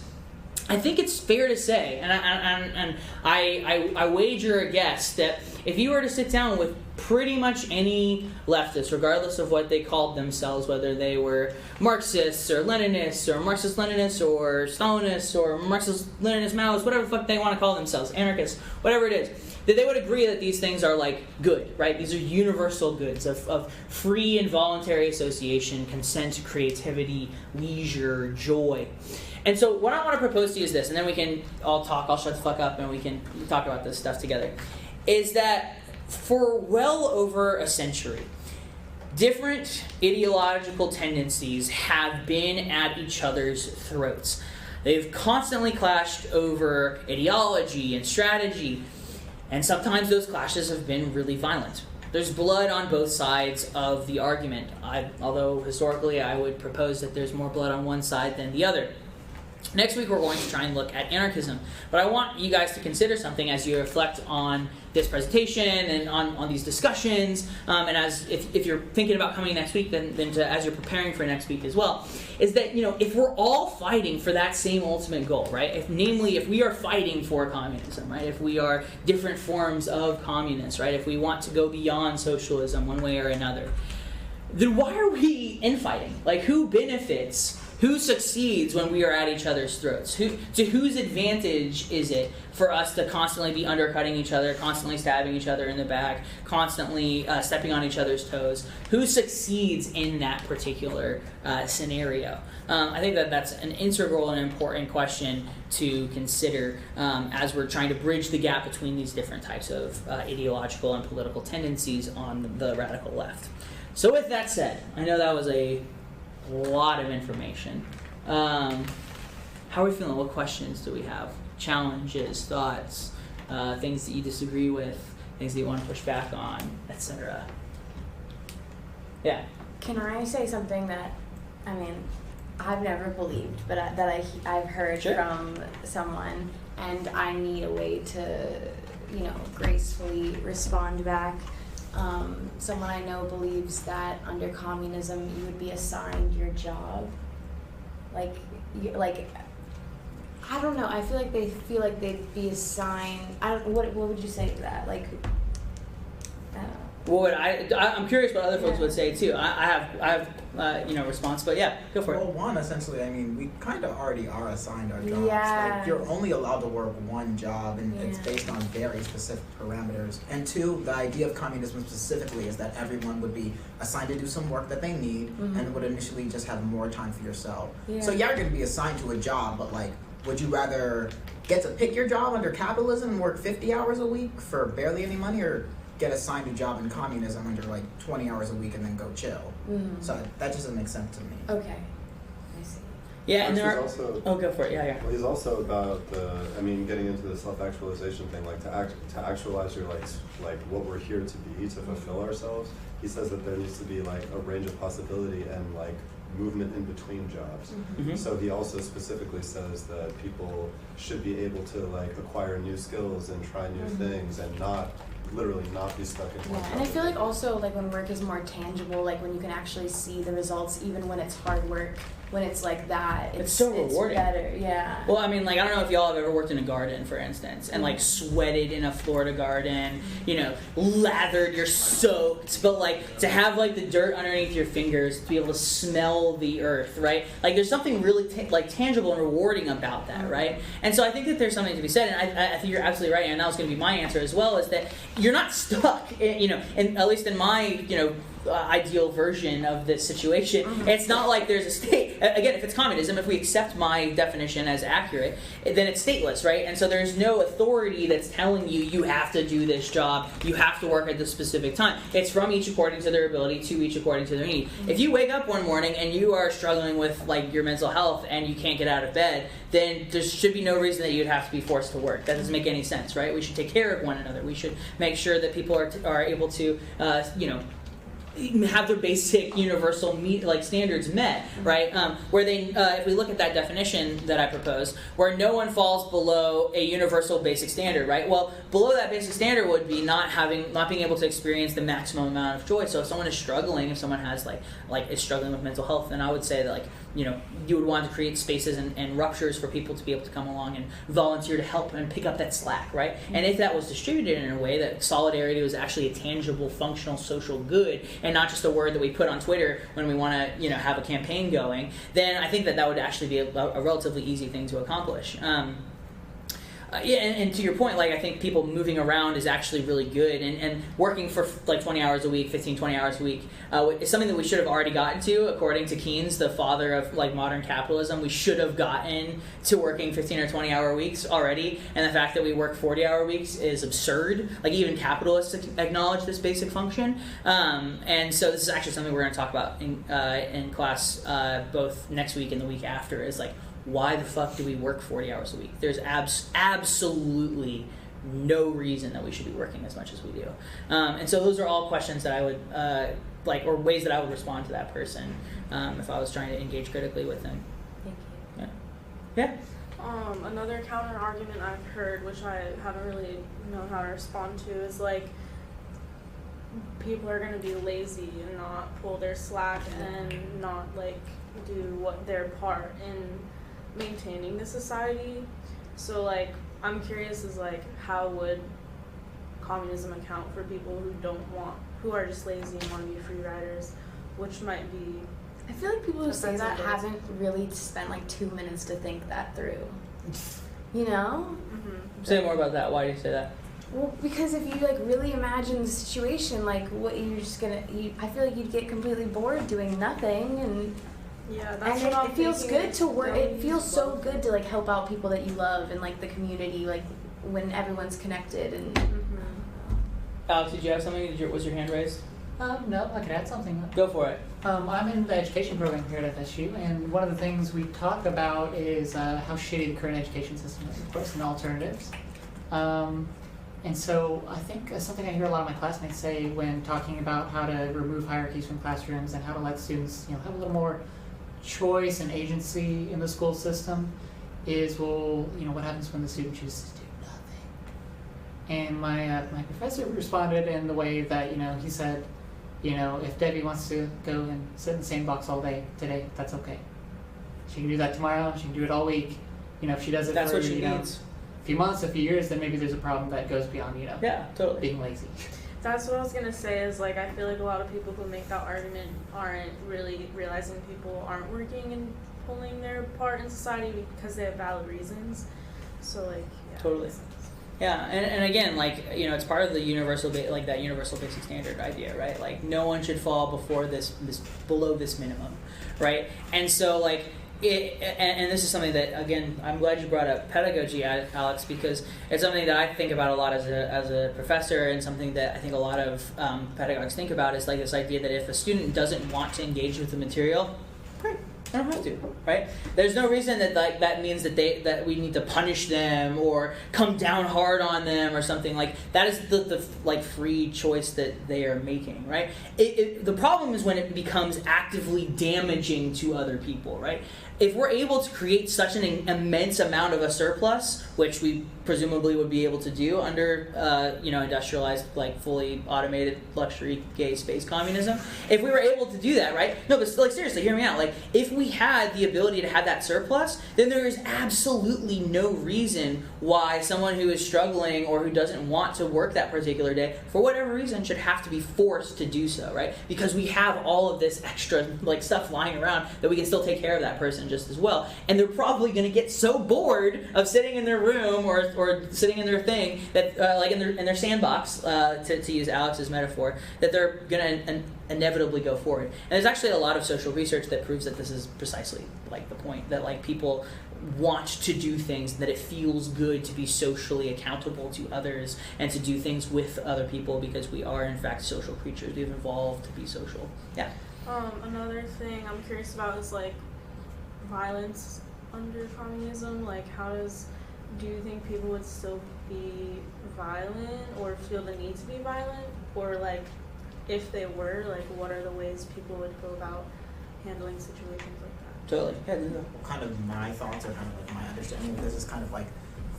I think it's fair to say, and I wager a guess that if you were to sit down with pretty much any leftist, regardless of what they called themselves, whether they were Marxists or Leninists or Marxist-Leninists or Stalinists or Marxist-Leninist Maoists, whatever the fuck they want to call themselves, anarchists, whatever it is, that they would agree that these things are good, right? These are universal goods of free and voluntary association, consent, creativity, leisure, joy. And so what I want to propose to you is this, and then we can all talk, I'll shut the fuck up and we can talk about this stuff together, is that for well over a century, different ideological tendencies have been at each other's throats. They've constantly clashed over ideology and strategy, and sometimes those clashes have been really violent. There's blood on both sides of the argument, although historically I would propose that there's more blood on one side than the other. Next week we're going to try and look at anarchism, but I want you guys to consider something as you reflect on this presentation and on these discussions, and as if you're thinking about coming next week, then as you're preparing for next week as well, is that, you know, if we're all fighting for that same ultimate goal, right? If we are fighting for communism, right? If we are different forms of communists, right? If we want to go beyond socialism one way or another, then why are we infighting? Like, who benefits? Who succeeds when we are at each other's throats? To whose advantage is it for us to constantly be undercutting each other, constantly stabbing each other in the back, constantly stepping on each other's toes? Who succeeds in that particular scenario? I think that's an integral and important question to consider as we're trying to bridge the gap between these different types of ideological and political tendencies on the radical left. So with that said, I know that was a lot of information. How are we feeling? What questions do we have? Challenges, thoughts, things that you disagree with, things that you want to push back on, etc. Yeah. Can I say something that, I mean, I've never believed, but I've heard from someone, and I need a way to, gracefully respond back. Someone I know believes that under communism you would be assigned your job. Like I don't know. I feel like they feel like they'd be assigned. What would you say to that? Like, I don't know. I'm curious what other folks would say too. I have response, but yeah, go for it. Well, one, essentially, I mean, we kind of already are assigned our jobs. Yeah. Like, you're only allowed to work one job, and it's based on very specific parameters. And two, the idea of communism specifically is that everyone would be assigned to do some work that they need, and would initially just have more time for yourself. Yeah. So you're going to be assigned to a job, but like, would you rather get to pick your job under capitalism and work 50 hours a week for barely any money, or get assigned a job in communism under like 20 hours a week and then go chill? So that just doesn't make sense to me. Okay, I see. Yeah, and there are also, go for it. Yeah. Well, he's also about getting into the self-actualization thing, like to actualize your like what we're here to be, to fulfill ourselves. He says that there needs to be like a range of possibility and like movement in between jobs. So he also specifically says that people should be able to like acquire new skills and try new things, and literally not be stuck in one job. And I feel like also like when work is more tangible, like when you can actually see the results, even when it's hard work, when it's like that, it's so rewarding. It's better, yeah. Well, I mean, like, I don't know if y'all have ever worked in a garden, for instance, and like sweated in a Florida garden, lathered, you're soaked, but like to have like the dirt underneath your fingers, to be able to smell the earth, right? Like there's something really tangible and rewarding about that, right? And so I think that there's something to be said, and I think you're absolutely right, and that was going to be my answer as well, is that you're not stuck, and at least in my, ideal version of this situation. It's not like there's a state. Again, if it's communism, if we accept my definition as accurate, then it's stateless, right? And so there's no authority that's telling you have to do this job, you have to work at this specific time. It's from each according to their ability, to each according to their need. If you wake up one morning and you are struggling with like your mental health and you can't get out of bed, then there should be no reason that you'd have to be forced to work. That doesn't make any sense, right? We should take care of one another. We should make sure that people are able to, have their basic universal standards met, right? Where they, if we look at that definition that I proposed, where no one falls below a universal basic standard, right? Well, below that basic standard would be not being able to experience the maximum amount of joy. So if someone is struggling, if someone has is struggling with mental health, then I would say that you would want to create spaces and ruptures for people to be able to come along and volunteer to help and pick up that slack, right? And if that was distributed in a way that solidarity was actually a tangible, functional, social good, and not just a word that we put on Twitter when we want to, have a campaign going, then I think that would actually be a relatively easy thing to accomplish. and to your point, like I think people moving around is actually really good, and working for like 20 hours a week, 15, 20 hours a week is something that we should have already gotten to. According to Keynes, the father of like modern capitalism, we should have gotten to working 15 or 20 hour weeks already, and the fact that we work 40-hour weeks is absurd. Like even capitalists acknowledge this basic function, and so this is actually something we're going to talk about in class both next week and the week after, is like, why the fuck do we work 40 hours a week? There's absolutely no reason that we should be working as much as we do. And so those are all questions that I would, or ways that I would respond to that person if I was trying to engage critically with them. Thank you. Yeah? Another counter argument I've heard, which I haven't really known how to respond to, is like, people are going to be lazy and not pull their slack and not like do what their part in maintaining the society. So like I'm curious, is like, how would communism account for people who are just lazy and want to be free riders, which might be, I feel like people who say that haven't really spent like 2 minutes to think that through, you know? Mm-hmm. Say more about that. Why do you say that? Well, because if you like really imagine the situation, like what you're just gonna, I feel like you'd get completely bored doing nothing, and that's it feels good to work. It feels so good to like help out people that you love and like the community, like when everyone's connected. And Alex, did you have something? Was your hand raised? No, I can add something. Go for it. I'm in the education program here at FSU, and one of the things we talk about is how shitty the current education system is, of course, and alternatives. And so I think something I hear a lot of my classmates say when talking about how to remove hierarchies from classrooms and how to let students, have a little more choice and agency in the school system is, well, what happens when the student chooses to do nothing? And my professor responded in the way that, he said, if Debbie wants to go and sit in the same box all day today, that's okay. She can do that tomorrow. She can do it all week. If she does it that's for, what she needs. A few months, a few years, then maybe there's a problem that goes beyond, totally being lazy. That's what I was gonna say, is like, I feel like a lot of people who make that argument aren't really realizing people aren't working and pulling their part in society because they have valid reasons. So like, totally. Yeah, and again, like, it's part of the universal, that universal basic standard idea, right? Like, no one should fall below this minimum, right? And so like, and this is something that, again, I'm glad you brought up pedagogy, Alex, because it's something that I think about a lot as a professor, and something that I think a lot of pedagogues think about is like this idea that if a student doesn't want to engage with the material, great, they don't have to, right? There's no reason that that means that we need to punish them or come down hard on them or something. Like, that is the free choice that they are making, right? The problem is when it becomes actively damaging to other people, right? If we're able to create such an immense amount of a surplus, which we presumably would be able to do under, industrialized, fully automated luxury gay space communism, if we were able to do that, right? No, but seriously, hear me out. If we had the ability to have that surplus, then there is absolutely no reason why someone who is struggling or who doesn't want to work that particular day, for whatever reason, should have to be forced to do so, right? Because we have all of this extra stuff lying around that we can still take care of that person just as well. And they're probably going to get so bored of sitting in their room or sitting in their thing that in their sandbox, to use Alex's metaphor, that they're going to inevitably go forward. And there's actually a lot of social research that proves that this is precisely the point, that people want to do things, that it feels good to be socially accountable to others and to do things with other people, because we are in fact social creatures. We've evolved to be social. Yeah. Another thing I'm curious about is violence under communism. Do you think people would still be violent or feel the need to be violent? Or if they were, what are the ways people would go about handling situations like that? Totally. Kind of my thoughts, or kind of my understanding of this is kind of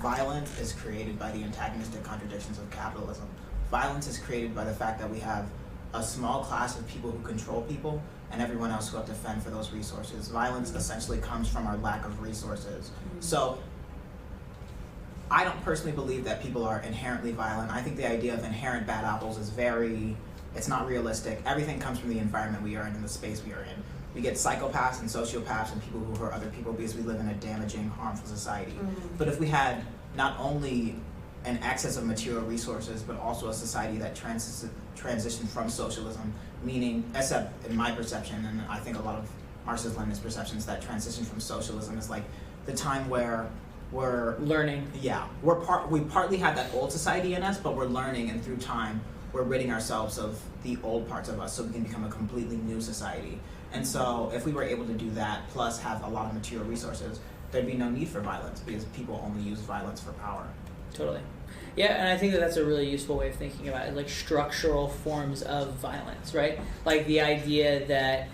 violence is created by the antagonistic contradictions of capitalism. Violence is created by the fact that we have a small class of people who control people and everyone else who have to fend for those resources. Violence essentially comes from our lack of resources. Mm-hmm. So I don't personally believe that people are inherently violent. I think the idea of inherent bad apples is it's not realistic. Everything comes from the environment we are in and the space we are in. We get psychopaths and sociopaths and people who hurt other people because we live in a damaging, harmful society. Mm-hmm. But if we had not only an excess of material resources, but also a society that transitioned from socialism, meaning, except in my perception, and I think a lot of Marxist-Leninist perceptions, that transition from socialism is like the time where we're learning. Yeah, we partly have that old society in us, but we're learning, and through time, we're ridding ourselves of the old parts of us so we can become a completely new society. And so if we were able to do that, plus have a lot of material resources, there'd be no need for violence, because people only use violence for power. Totally. Yeah, and I think that that's a really useful way of thinking about it, like structural forms of violence, right? Like the idea that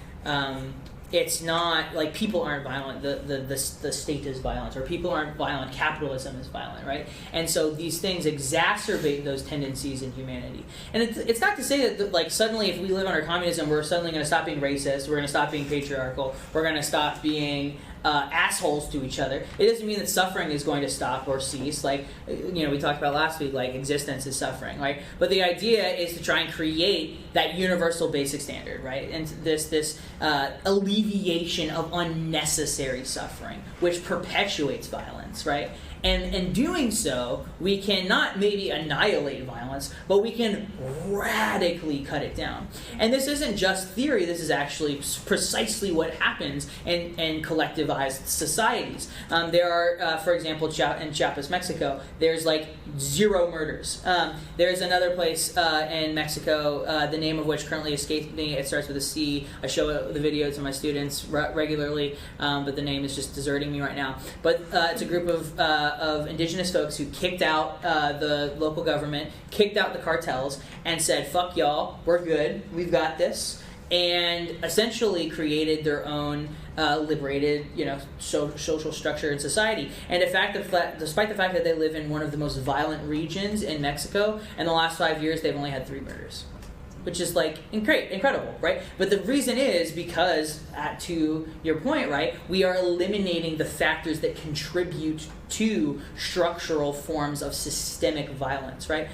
it's not like people aren't violent, the state is violent, or people aren't violent, capitalism is violent, right? And so these things exacerbate those tendencies in humanity. And it's not to say that like suddenly if we live under communism, we're suddenly going to stop being racist, we're going to stop being patriarchal, we're going to stop being assholes to each other. It doesn't mean that suffering is going to stop or cease. Like, we talked about last week, like existence is suffering, right? But the idea is to try and create that universal basic standard, right? And this alleviation of unnecessary suffering, which perpetuates violence, right? And in doing so, we can not maybe annihilate violence, but we can radically cut it down. And this isn't just theory, this is actually precisely what happens in collectivized societies. There are, for example, in Chiapas, Mexico, there's like 0 murders. There's another place in Mexico, the name of which currently escapes me. It starts with a C. I show the video to my students regularly, but the name is just deserting me right now. But it's a group of indigenous folks who kicked out the local government, kicked out the cartels, and said, fuck y'all, we're good, we've got this, and essentially created their own liberated, social structure in society. And despite the fact that they live in one of the most violent regions in Mexico, in the last 5 years they've only had 3 murders. Which is like incredible, right? But the reason is because, to your point, right, we are eliminating the factors that contribute to structural forms of systemic violence, right?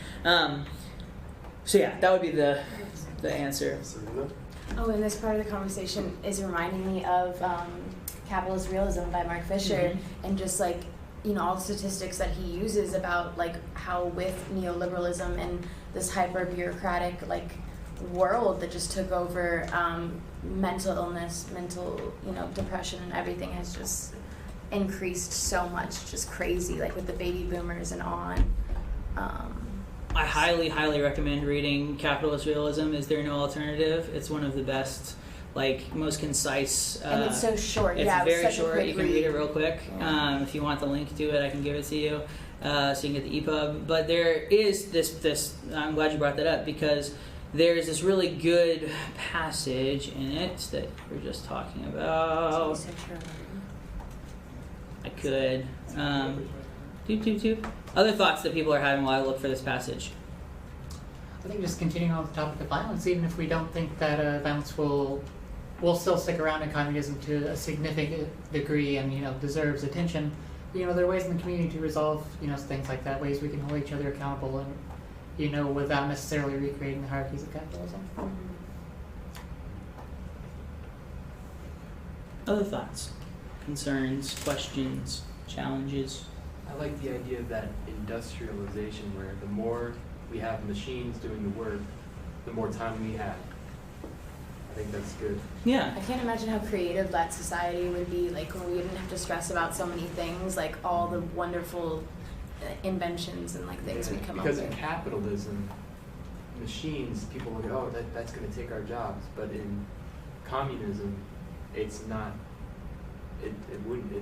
So yeah, that would be the answer. Oh, and this part of the conversation is reminding me of Capitalist Realism by Mark Fisher, and just like, all the statistics that he uses about like how with neoliberalism and this hyper-bureaucratic world that just took over, mental illness, depression, and everything has just increased so much, just crazy, like with the baby boomers and on. I highly recommend reading Capitalist Realism. Is There No Alternative? It's one of the best, most concise. And it's so short. It's very short. You can read it real quick. Yeah. If you want the link to it, I can give it to you, so you can get the EPUB. But there is this. I'm glad you brought that up, because there's this really good passage in it that we were just talking about. I could. Other thoughts that people are having while I look for this passage? I think just continuing on the topic of violence, even if we don't think that violence will still stick around in communism to a significant degree and deserves attention, there are ways in the community to resolve things like that, ways we can hold each other accountable and without necessarily recreating the hierarchies of capitalism. Other thoughts, concerns, questions, challenges? I like the idea of that industrialization, where the more we have machines doing the work, the more time we have. I think that's good. Yeah. I can't imagine how creative that society would be, when we didn't have to stress about so many things, all the wonderful inventions and things we come up with. Because in capitalism, machines, people look at, that's going to take our jobs. But in communism, it's not. It wouldn't.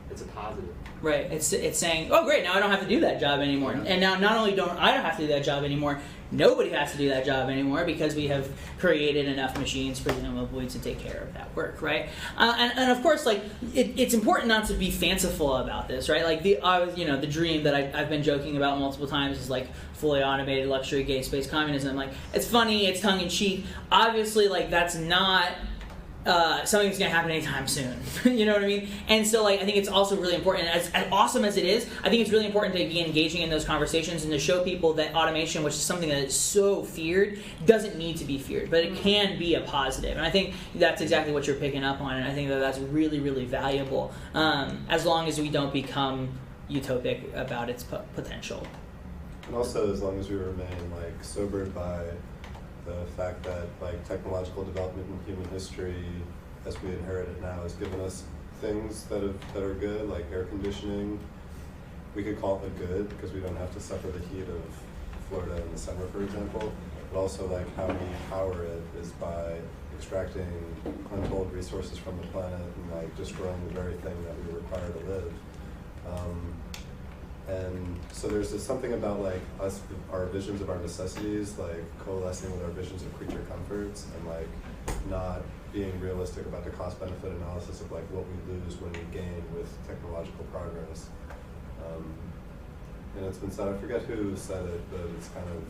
It's a positive. Right. It's saying, oh great, now I don't have to do that job anymore. Yeah. And now not only don't I don't have to do that job anymore, nobody has to do that job anymore, because we have created enough machines presumably to take care of that work, right? And of course, it's important not to be fanciful about this, right? The dream that I've been joking about multiple times is fully automated luxury gay space communism. It's funny, it's tongue in cheek. Obviously, that's not something that's going to happen anytime soon. You know what I mean? And so, I think it's also really important, as awesome as it is, I think it's really important to be engaging in those conversations and to show people that automation, which is something that is so feared, doesn't need to be feared, but it can be a positive. And I think that's exactly what you're picking up on, and I think that that's really, really valuable, as long as we don't become utopic about its potential. And also, as long as we remain like sobered by the fact that like technological development in human history, as we inherit it now, has given us things that are good, like air conditioning. We could call it a good because we don't have to suffer the heat of Florida in the summer, for example. But also, like how we power it is by extracting untold resources from the planet and like destroying the very thing that we require to live. And so there's this something about like us, our visions of our necessities, like coalescing with our visions of creature comforts, and like not being realistic about the cost-benefit analysis of like what we lose when we gain with technological progress. And it's been said, I forget who said it, but it's kind of,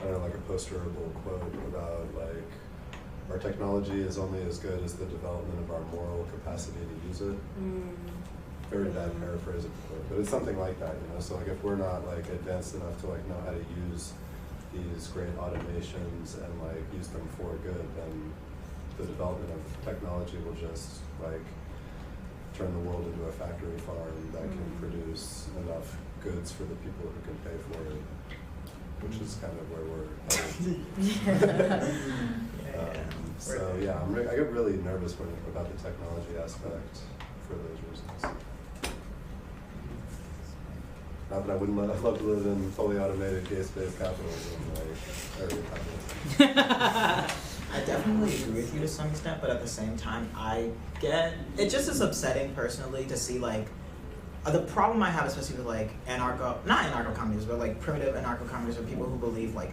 I don't know, like a posterable quote about like, our technology is only as good as the development of our moral capacity to use it. Very bad paraphrase of the quote, but it's something like that, you know? So like if we're not like advanced enough to like know how to use these great automations and like use them for good, then the development of technology will just like turn the world into a factory farm that can produce enough goods for the people who can pay for it, which is kind of where we're headed. So yeah, I get really nervous about the technology aspect for those reasons. Not that I'd love to live in fully automated gay-space capitalism, like area capitalism. I definitely agree with you to some extent, but at the same time, it just is upsetting personally to see like, the problem I have especially with like not anarcho-communists, but like primitive anarcho-communists are people who believe like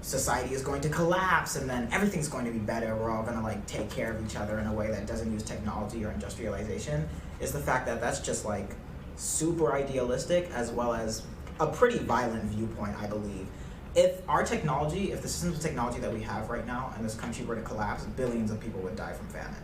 society is going to collapse and then everything's going to be better, we're all going to like take care of each other in a way that doesn't use technology or industrialization, is the fact that that's just like super idealistic as well as a pretty violent viewpoint, I believe. If the systems of technology that we have right now and this country were to collapse, billions of people would die from famine.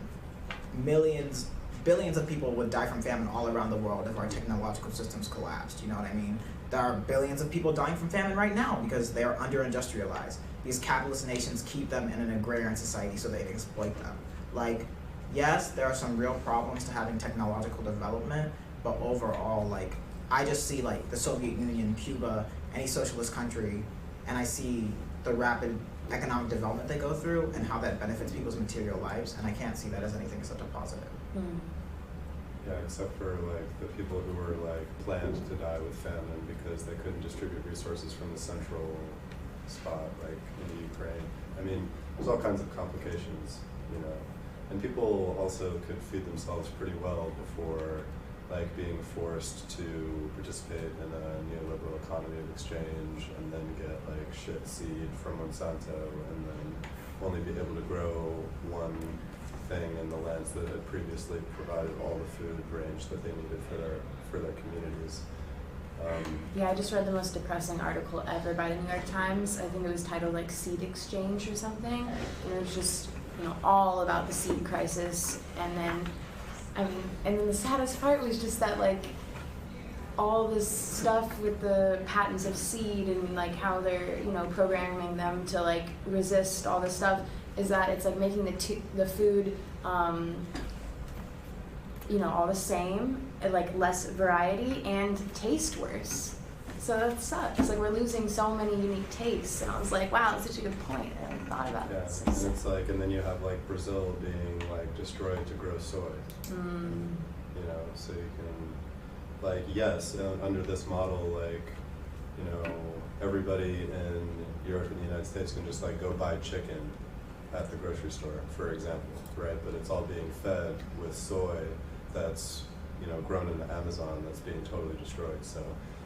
Billions of people would die from famine all around the world if our technological systems collapsed, you know what I mean? There are billions of people dying from famine right now because they are under-industrialized. These capitalist nations keep them in an agrarian society so they can exploit them. Like, yes, there are some real problems to having technological development, but overall, like, I just see like the Soviet Union, Cuba, any socialist country, and I see the rapid economic development they go through and how that benefits people's material lives, and I can't see that as anything except a positive. Yeah, except for like the people who were like planned to die with famine because they couldn't distribute resources from the central spot, like in the Ukraine. I mean, there's all kinds of complications, you know. And people also could feed themselves pretty well before like being forced to participate in a neoliberal economy of exchange and then get like shit seed from Monsanto and then only be able to grow one thing in the lands that had previously provided all the food range that they needed for their communities. Yeah, I just read the most depressing article ever by the New York Times. I think it was titled like Seed Exchange or something. And it was just, all about the seed crisis. And then the saddest part was just that like all this stuff with the patents of seed and like how they're, programming them to like resist all this stuff is that it's like making the food, all the same, like less variety and taste worse. So that sucks. Like we're losing so many unique tastes. And I was like, wow, that's such a good point. I hadn't thought about this. And it's like, and then you have like Brazil being like destroyed to grow soy. So you can, like, yes, under this model, like, everybody in Europe and the United States can just like go buy chicken at the grocery store, for example, right? But it's all being fed with soy that's, grown in the Amazon that's being totally destroyed. So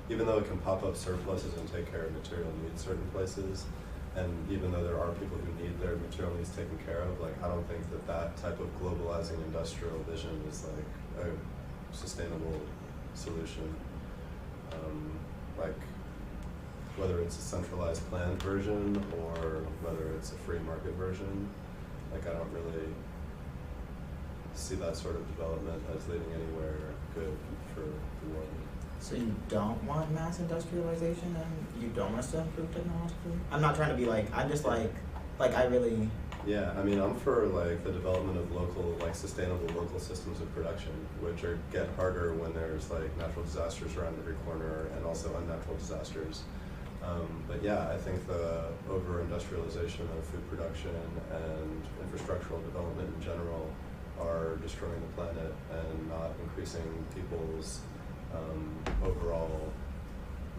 even though it can pop up surpluses and take care of material needs certain places, and even though there are people who need their material needs taken care of, like, I don't think that type of globalizing industrial vision is like a sustainable solution. Like, whether it's a centralized planned version or whether it's a free market version, like, I don't really see that sort of development as leading anywhere good for the world. So you don't want mass industrialization and you don't want us to improve technologically? I'm not trying to be like, I'm just like I really, Yeah, I mean, I'm for like the development of local, like sustainable local systems of production, which get harder when there's like natural disasters around every corner and also unnatural disasters. But yeah, I think the over-industrialization of food production and infrastructural development in general are destroying the planet and not increasing people's overall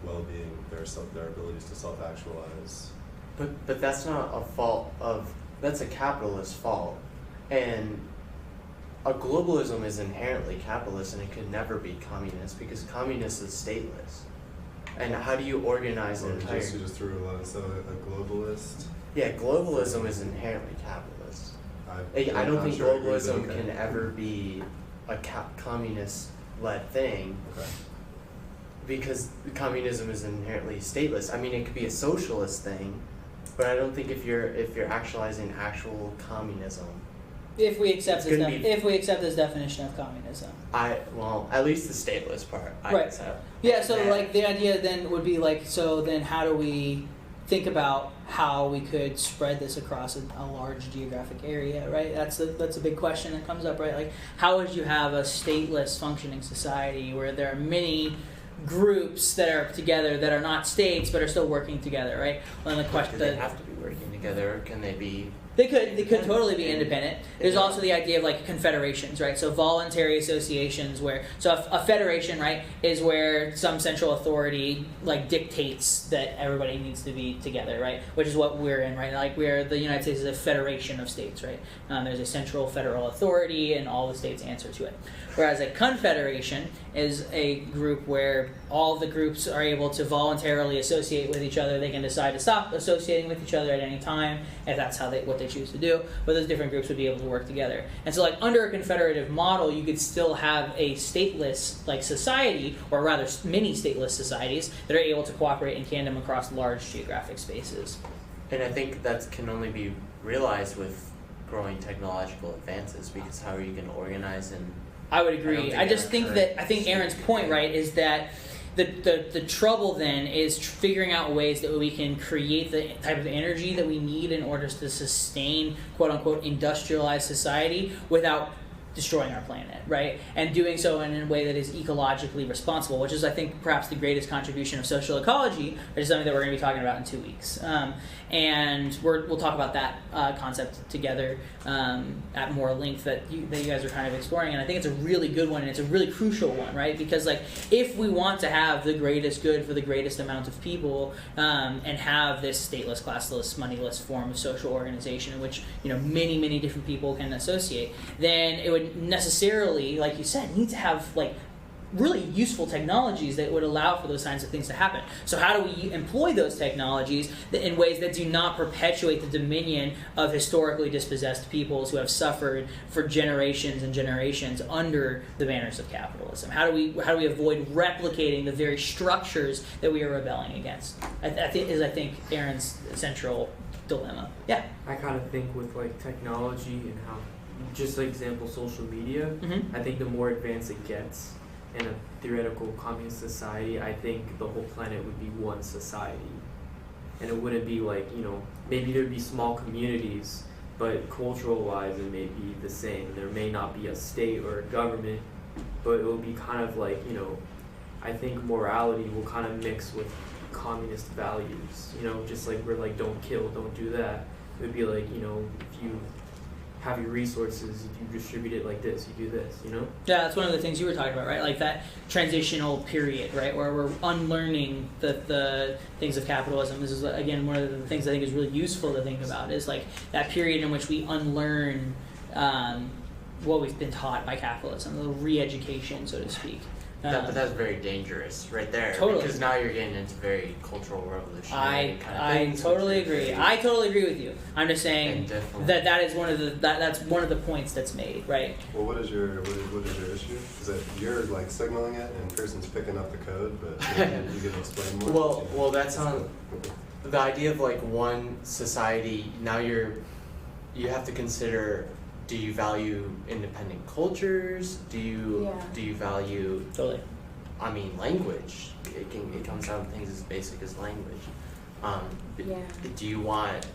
well-being, their abilities to self-actualize. But that's not a fault of, that's a capitalist fault. And a globalism is inherently capitalist and it could never be communist because communist is stateless. And how do you organize an entire... You just threw a lot of, so a globalist? Yeah, globalism is inherently capitalist. I don't think globalism can ever be a communist-led thing. Okay. Because communism is inherently stateless. I mean, it could be a socialist thing, but I don't think if you're actualizing actual communism. If we accept this definition of communism. Well, at least the stateless part. I Right. accept. Yeah. So like the idea then would be like, so then how do we think about how we could spread this across a large geographic area, right? That's a big question that comes up, right? Like, how would you have a stateless functioning society where there are many groups that are together that are not states but are still working together, right? Well, the question, Do they have to be working together? Can they be? They could totally be independent. There's also the idea of like confederations, right? So voluntary associations where, so a federation, right, is where some central authority like dictates that everybody needs to be together, right? Which is what we're in, right? Like the United States is a federation of states, right? There's a central federal authority and all the states answer to it. Whereas a confederation is a group where all the groups are able to voluntarily associate with each other. They can decide to stop associating with each other at any time if that's what they choose to do. But those different groups would be able to work together. And so, like under a confederative model, you could still have a stateless like society, or rather many stateless societies that are able to cooperate in tandem across large geographic spaces. And I think that can only be realized with growing technological advances, because how are you going to organize and... I would agree. I think Aaron's point, right, is that the trouble then is figuring out ways that we can create the type of energy that we need in order to sustain quote unquote industrialized society without destroying our planet, right? And doing so in a way that is ecologically responsible, which is, I think, perhaps the greatest contribution of social ecology, which is something that we're going to be talking about in 2 weeks. And we'll talk about that concept together at more length that you guys are kind of exploring. And I think it's a really good one, and it's a really crucial one, right? Because like, if we want to have the greatest good for the greatest amount of people, and have this stateless, classless, moneyless form of social organization in which many, many different people can associate, then it would necessarily, like you said, need to have like really useful technologies that would allow for those kinds of things to happen. So how do we employ those technologies in ways that do not perpetuate the dominion of historically dispossessed peoples who have suffered for generations and generations under the banners of capitalism? How do we avoid replicating the very structures that we are rebelling against? I think Aaron's central dilemma. Yeah. I kind of think with like technology and how, just like example, social media, Mm-hmm. I think the more advanced it gets in a theoretical communist society, I think the whole planet would be one society. And it wouldn't be like, maybe there'd be small communities, but cultural-wise it may be the same. There may not be a state or a government, but it will be kind of like, I think morality will kind of mix with communist values. Just like we're like, don't kill, don't do that. It would be like, if you have your resources, you distribute it like this, you do this, Yeah, that's one of the things you were talking about, right? Like that transitional period, right, where we're unlearning the things of capitalism. This is, again, one of the things I think is really useful to think about, is like that period in which we unlearn what we've been taught by capitalism, the re-education, so to speak. But that's very dangerous right there. Totally. Because now you're getting into very cultural revolutionary kind of things. I totally agree. I totally agree with you. I'm just saying that is one of that's one of the points that's made, right? Well, what is your issue? Is that you're like signaling it and Pearson's picking up the code, but you can explain more? Well, that's on the idea of like one society. Now you have to consider. Do you value independent cultures? Do you value totally? I mean, language. It comes down to things as basic as language. Do you want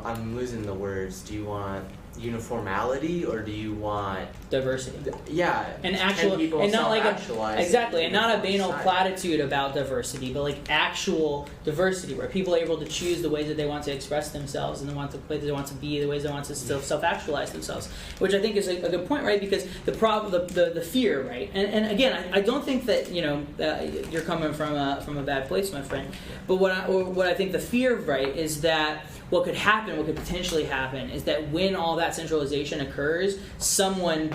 I'm losing the words. Do you want uniformality or do you want diversity? Yeah, and actual, and not like exactly, and not a banal platitude about diversity, but like actual diversity, where people are able to choose the ways that they want to express themselves and the ways they want to be, the ways they want to self-actualize themselves, which I think is a good point, right? Because the fear, right? And again, I don't think that you're coming from a bad place, my friend. But what I think the fear, right, is that what could potentially happen, is that when all that centralization occurs, someone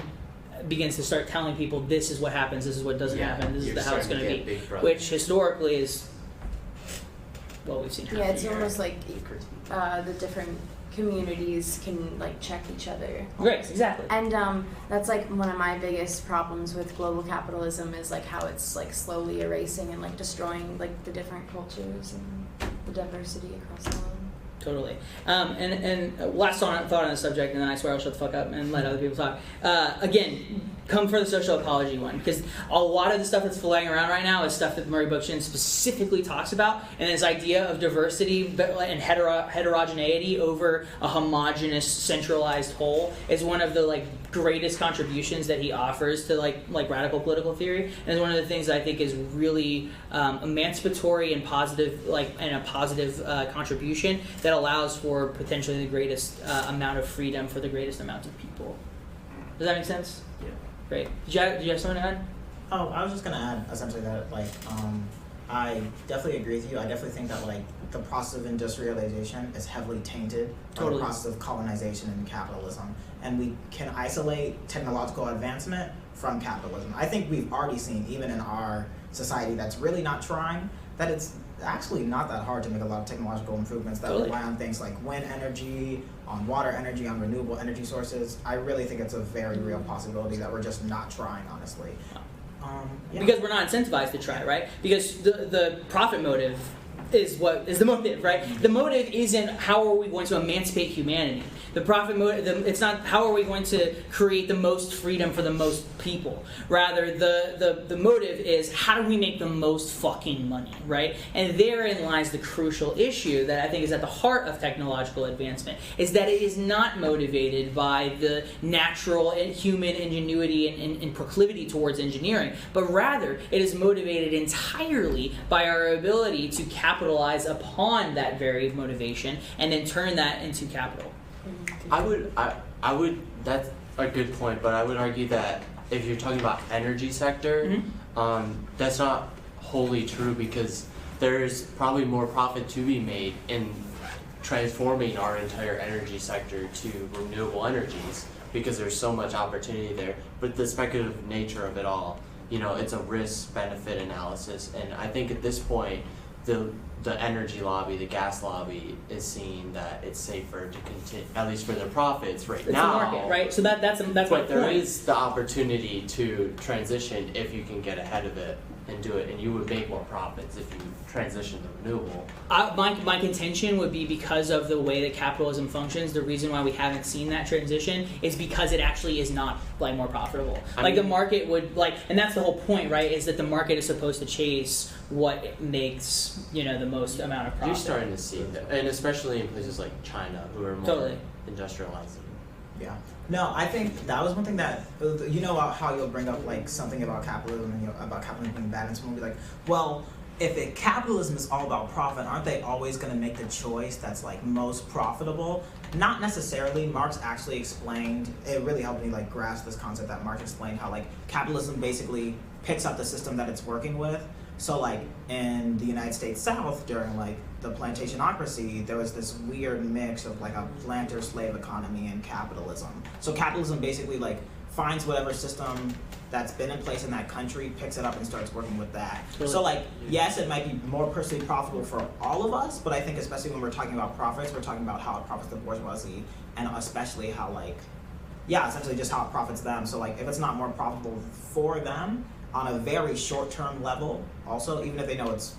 begins to start telling people this is what happens, this is what doesn't happen, this is how it's going to be, which historically is what we've seen happen. Yeah, it's almost like the different communities can like check each other. Right, exactly. And that's like one of my biggest problems with global capitalism is like how it's like slowly erasing and like destroying like the different cultures and the diversity across the world. Totally. And last thought on the subject, and then I swear I'll shut the fuck up and let other people talk. Again, come for the social ecology one, because a lot of the stuff that's flying around right now is stuff that Murray Bookchin specifically talks about, and this idea of diversity and heterogeneity over a homogeneous, centralized whole is one of the like greatest contributions that he offers to like radical political theory, and is one of the things that I think is really emancipatory and positive, and a positive contribution that allows for potentially the greatest amount of freedom for the greatest amount of people. Does that make sense? Yeah. Great. Did you have something to add? Oh, I was just gonna add essentially that I definitely agree with you. I definitely think that the process of industrialization is heavily tainted by the process of colonization and capitalism, and we can isolate technological advancement from capitalism. I think we've already seen, even in our society that's really not trying, that it's actually not that hard to make a lot of technological improvements that rely on things like wind energy, on water energy, on renewable energy sources. I really think it's a very real possibility that we're just not trying, honestly. Because we're not incentivized to try, right? Because the profit motive is what is the motive, right? The motive isn't how are we going to emancipate humanity. The profit motive, it's not how are we going to create the most freedom for the most people. Rather, the motive is how do we make the most fucking money, right? And therein lies the crucial issue that I think is at the heart of technological advancement, is that it is not motivated by the natural and human ingenuity and proclivity towards engineering, but rather it is motivated entirely by our ability to capitalize upon that very motivation and then turn that into capital. I would that's a good point, but I would argue that if you're talking about energy sector, that's not wholly true, because there's probably more profit to be made in transforming our entire energy sector to renewable energies, because there's so much opportunity there. But the speculative nature of it all, it's a risk-benefit analysis, and I think at this point, the energy lobby, the gas lobby, is seeing that it's safer to continue, at least for their profits right now. It's the market, right? So that's my point. But there is the opportunity to transition if you can get ahead of it and do it, and you would make more profits if you transition to renewable. My contention would be, because of the way that capitalism functions, the reason why we haven't seen that transition is because it actually is not more profitable. The market would and that's the whole point, right? Is that the market is supposed to chase what makes the most amount of profit. You're starting to see that, and especially in places like China, who are more industrializing. Yeah. No, I think that was one thing that, how you'll bring up something about capitalism and about capitalism being bad, and someone will be like, well, if capitalism is all about profit, aren't they always going to make the choice that's most profitable? Not necessarily. Marx actually explained, it really helped me grasp this concept that Marx explained, how capitalism basically picks up the system that it's working with. So in the United States South during the plantationocracy, there was this weird mix of a planter-slave economy and capitalism. So capitalism basically finds whatever system that's been in place in that country, picks it up and starts working with that. So yes, it might be more personally profitable for all of us, but I think especially when we're talking about profits, we're talking about how it profits the bourgeoisie, and especially how essentially just how it profits them. So if it's not more profitable for them on a very short-term level, also, even if they know it's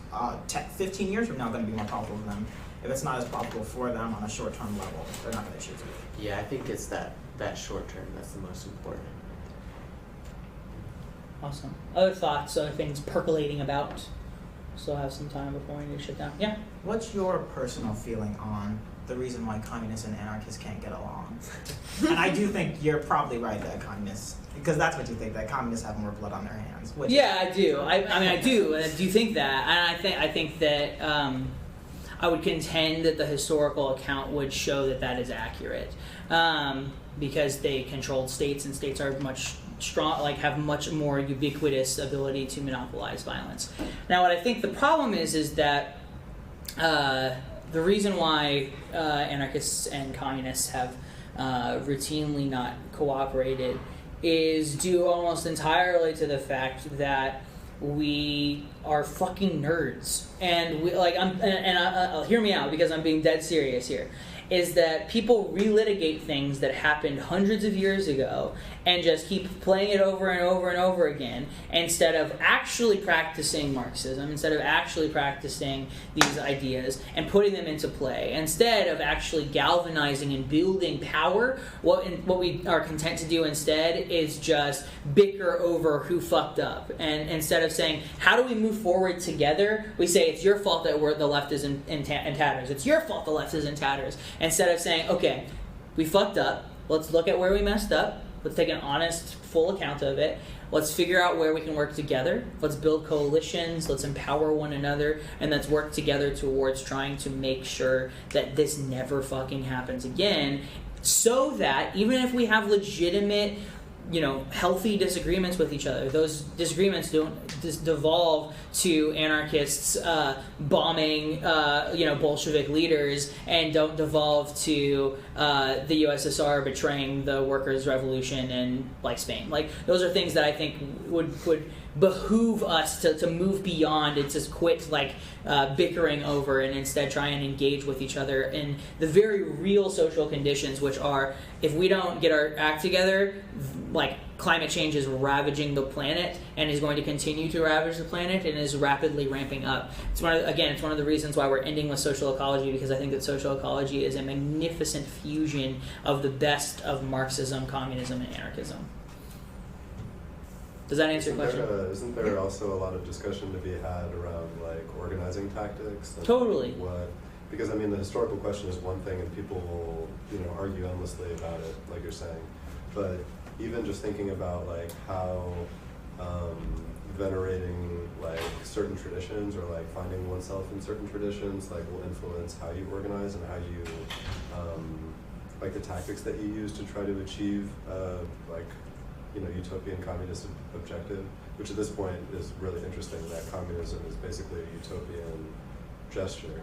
15 years from now going to be more profitable for them, if it's not as profitable for them on a short-term level, they're not going to choose it. Yeah, I think it's that short-term that's the most important. Awesome. Other thoughts, other things percolating about Still have some time before we need to shut down. Yeah. What's your personal feeling on the reason why communists and anarchists can't get along? And I do think you're probably right that communists, because that's what you think, that communists have more blood on their hands. Yeah, I do. I mean, I do. And I do think that. And I think that I would contend that the historical account would show that that is accurate, because they controlled states, and states are much strong, like have much more ubiquitous ability to monopolize violence. Now, what I think the problem is that the reason why anarchists and communists have routinely not cooperated is due almost entirely to the fact that we are fucking nerds, and we hear me out because I'm being dead serious here. Is that people relitigate things that happened hundreds of years ago and just keep playing it over and over and over again instead of actually practicing Marxism, instead of actually practicing these ideas and putting them into play, instead of actually galvanizing and building power. What we are content to do instead is just bicker over who fucked up. And instead of saying, how do we move forward together, we say, it's your fault that the left is in tatters. It's your fault the left is in tatters. Instead of saying, okay, we fucked up, let's look at where we messed up, let's take an honest, full account of it, let's figure out where we can work together, let's build coalitions, let's empower one another, and let's work together towards trying to make sure that this never fucking happens again, so that even if we have legitimate, healthy disagreements with each other, those disagreements don't devolve to anarchists bombing, Bolshevik leaders, and don't devolve to the USSR betraying the workers' revolution in, Spain. Those are things that I think would behoove us to move beyond and just quit bickering over, and instead try and engage with each other in the very real social conditions, which are, if we don't get our act together, climate change is ravaging the planet and is going to continue to ravage the planet and is rapidly ramping up. It's one of the reasons why we're ending with social ecology, because I think that social ecology is a magnificent fusion of the best of Marxism, communism, and anarchism. Does that answer your question? Isn't there also a lot of discussion to be had around organizing tactics? And totally. Because the historical question is one thing, and people will argue endlessly about it, like you're saying. But even just thinking about how venerating certain traditions or finding oneself in certain traditions will influence how you organize and how you the tactics that you use to try to achieve utopian communist objective, which at this point is really interesting, that communism is basically a utopian gesture,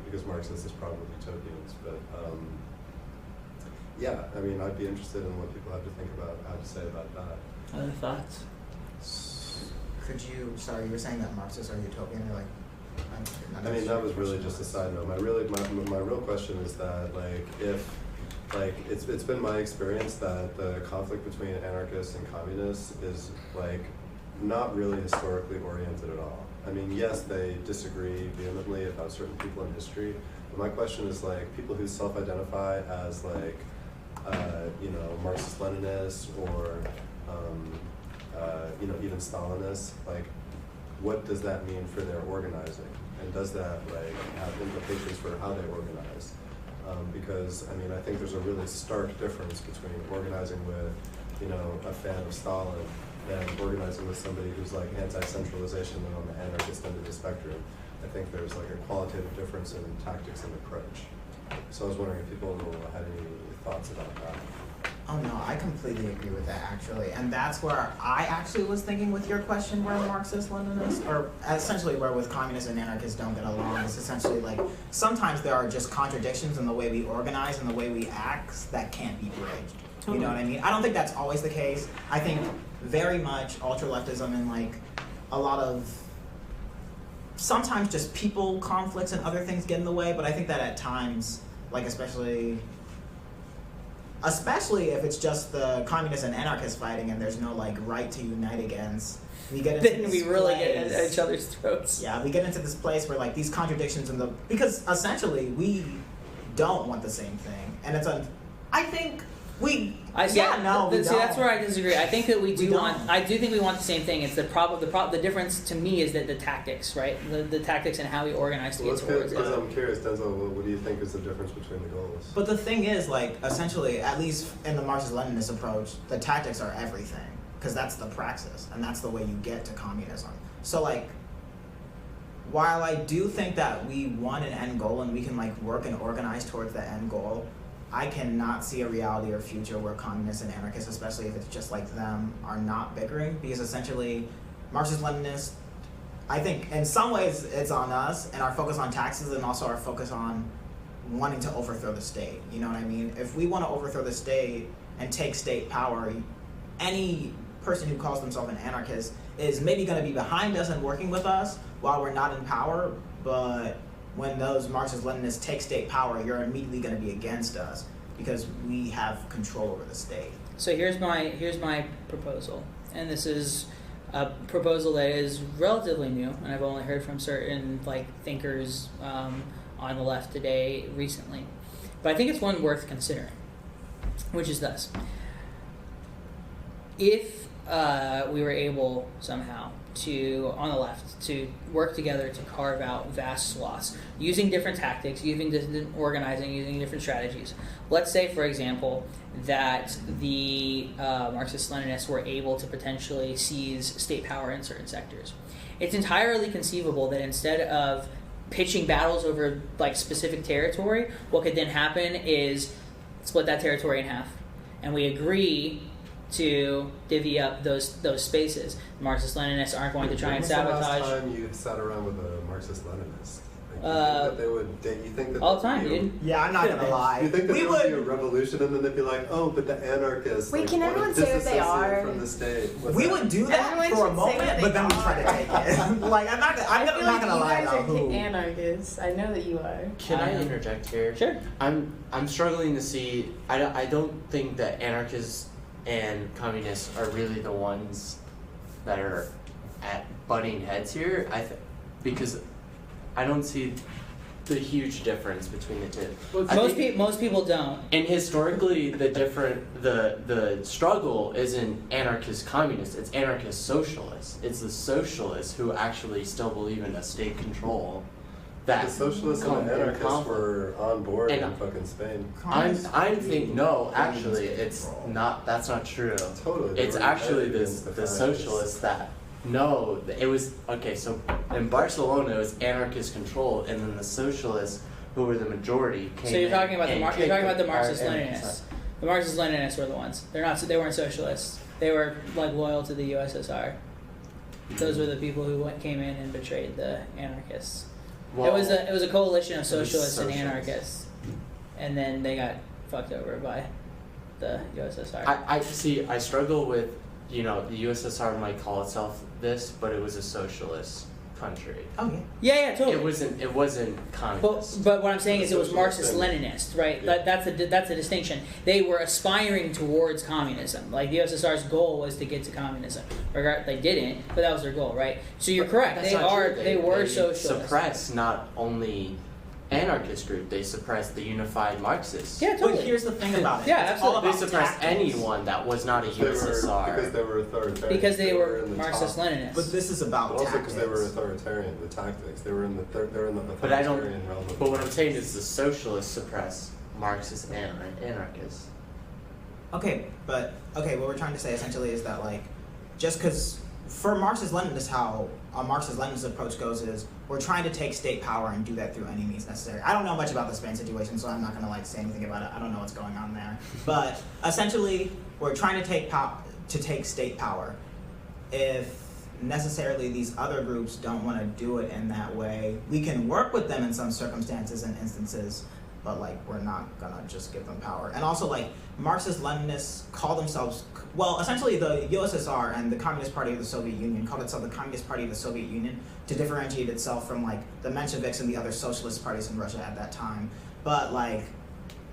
because Marxists is probably utopians. But I'd be interested in what people have to think about, how to say about that. Other thoughts? You were saying that Marxists are utopian, that was really just a side note. My real question is that if it's been my experience that the conflict between anarchists and communists is not really historically oriented at all. Yes, they disagree vehemently about certain people in history, but my question is people who self-identify as Marxist-Leninists or even Stalinists, what does that mean for their organizing, and does that have implications for how they organize? Because I think there's a really stark difference between organizing with a fan of Stalin and organizing with somebody who's anti-centralization and on the anarchist end of the spectrum. I think there's a qualitative difference in tactics and approach. So I was wondering if people had any thoughts about that. Oh no, I completely agree with that actually, and that's where I actually was thinking with your question, where Marxist-Leninists, or essentially where with communists and anarchists don't get along, is essentially sometimes there are just contradictions in the way we organize and the way we act that can't be bridged. You know what I mean? I don't think that's always the case. I think very much ultra-leftism and a lot of sometimes just people conflicts and other things get in the way, but I think that at times, especially if it's just the communists and anarchists fighting and there's no right to unite against, we get into then we really get at each other's throats. Yeah, we get into this place where these contradictions because essentially we don't want the same thing, and I think See, that's where I disagree. I think that we do think we want the same thing. It's the difference to me is that the tactics, right? The tactics and how we organize to get towards it. I'm curious, Denzel, what do you think is the difference between the goals? But the thing is, like, essentially, at least in the Marxist-Leninist approach, the tactics are everything, because that's the praxis, and that's the way you get to communism. So, like, while I do think that we want an end goal and we can, like, work and organize towards the end goal, I cannot see a reality or future where communists and anarchists, especially if it's just like them, are not bickering, because essentially Marxist-Leninist, I think in some ways it's on us and our focus on taxes and also our focus on wanting to overthrow the state. You know what I mean? If we want to overthrow the state and take state power, any person who calls themselves an anarchist is maybe going to be behind us and working with us while we're not in power, but when those Marxist-Leninists take state power, you're immediately going to be against us because we have control over the state. So here's my proposal, and this is a proposal that is relatively new, and I've only heard from certain thinkers on the left today recently, but I think it's one worth considering, which is this: if we were able somehow on the left to work together to carve out vast swaths using different tactics, using different organizing, using different strategies. Let's say, for example, that the Marxist-Leninists were able to potentially seize state power in certain sectors. It's entirely conceivable that instead of pitching battles over specific territory, what could then happen is split that territory in half, and we agree to divvy up those spaces. Marxist-Leninists aren't going to try and sabotage. When was the last time you sat around with a Marxist-Leninist? You think that all the time, dude. Yeah, I'm not gonna lie. You think that there would be a revolution and then they'd be like, oh, but the anarchists can everyone say what they are? From the state. We would do that for a moment, but then we try to take it. I'm not gonna lie about who. You guys are anarchists. I know that you are. Can I interject here? Sure. I'm struggling to see. I don't think that anarchists and communists are really the ones that are at butting heads here. Because I don't see the huge difference between the two. Most people don't. And historically, the struggle isn't anarchist communist. It's anarchist socialist. It's the socialists who actually still believe in a state control. The socialists and the anarchists were on board in fucking Spain. I'm thinking no, actually, it's not. That's not true. Totally. It's actually the socialists that. No, it was okay. So in Barcelona, it was anarchist control, and then the socialists, who were the majority, came. So you're talking about the Marxist-Leninists. The Marxist-Leninists were the ones. They weren't socialists. They were loyal to the USSR. Those were the people who came in and betrayed the anarchists. Well, it was a coalition of socialists and anarchists, and then they got fucked over by the USSR. I struggle with, the USSR might call itself this, but it was a socialist country. Oh yeah. Yeah, totally. It wasn't communist. But what I'm saying is it was Marxist-Leninist, right? Yeah. That's a distinction. They were aspiring towards communism. The USSR's goal was to get to communism. They didn't, but that was their goal, right? So you're correct. They were socialists. Suppressed not only anarchist group, they suppressed the unified Marxists. Yeah, totally. But here's the thing about it. Yeah, absolutely. They suppressed anyone that was not a USSR. Because they were authoritarian. Because they were Marxist-Leninists. But this is about also tactics. because they were authoritarian, the tactics. They were in the authoritarian realm. But what I'm saying is the socialists suppressed Marxists and anarchists. Okay, what we're trying to say essentially is that just because for Marxist-Leninists, how a Marxist-Leninist approach goes is we're trying to take state power and do that through any means necessary. I don't know much about the Spain situation, so I'm not going to say anything about it. I don't know what's going on there. But essentially, we're trying to take state power. If necessarily these other groups don't want to do it in that way, we can work with them in some circumstances and instances, but we're not gonna just give them power. And also Marxist-Leninists call themselves, essentially the USSR and the Communist Party of the Soviet Union called itself the Communist Party of the Soviet Union to differentiate itself from the Mensheviks and the other socialist parties in Russia at that time. But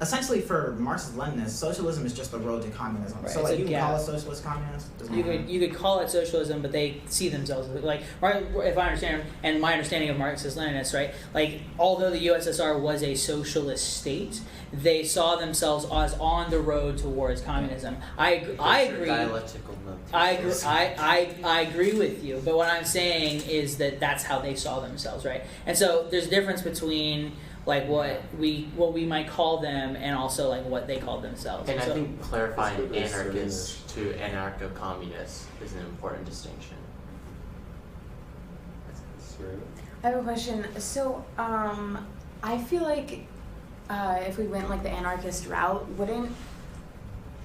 essentially for Marxist-Leninists, socialism is just the road to communism. Right, So it's like a you can gap. call it socialist communist. Doesn't You matter. could call it socialism, but they see themselves as like, right, if I understand, and my understanding of Marxist-Leninists, right, like although the USSR was a socialist state, they saw themselves as on the road towards communism. I agree. Dialectical note. I agree with you, but what I'm saying is that that's how they saw themselves, right? And so there's a difference between like what we might call them and also like what they called themselves. And so, I think clarifying anarchist to anarcho-communist is an important distinction. I have a question. So, I feel like if we went like the anarchist route,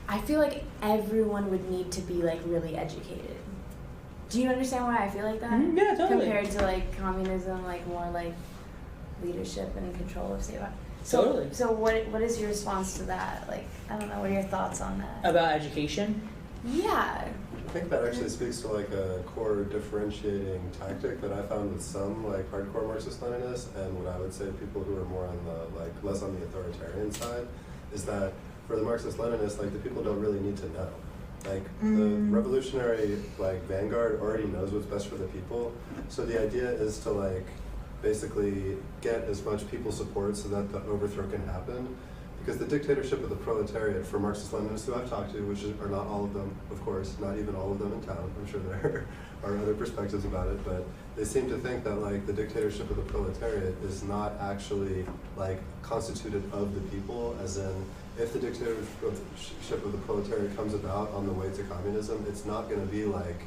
I feel like everyone would need to be like really educated. Do you understand why I feel like that? Yeah, totally. Compared to like communism, like more like leadership and control of state. So, Totally. So what is your response to that? Like, I don't know. What are your thoughts on that? about education. Yeah. I think that actually speaks to like a core differentiating tactic that I found with some like hardcore Marxist-Leninists and what I would say people who are more on the like less on the authoritarian side is that for the Marxist-Leninists, like the people don't really need to know. Like the revolutionary like vanguard already knows what's best for the people. So the idea is to like basically get as much people support so that the overthrow can happen. Because the dictatorship of the proletariat for Marxist-Leninists who I've talked to, which are not all of them, of course, not even all of them in town, I'm sure there are other perspectives about it, but they seem to think that like the dictatorship of the proletariat is not actually like constituted of the people, as in if the dictatorship of the proletariat comes about on the way to communism, it's not going to be like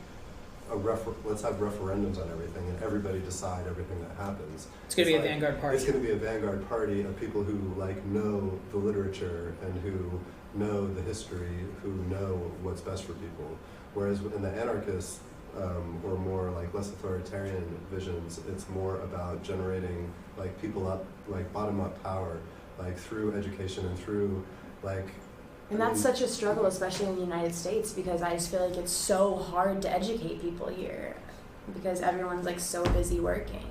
let's have referendums on everything and everybody decide everything that happens. It's going to be a vanguard party. It's going to be a vanguard party of people who like know the literature and who know the history, who know what's best for people. Whereas in the anarchists or more like less authoritarian visions, it's more about generating like people up, like bottom up power, like through education and through like. And that's such a struggle, especially in the United States, because I just feel like it's so hard to educate people here because everyone's like so busy working.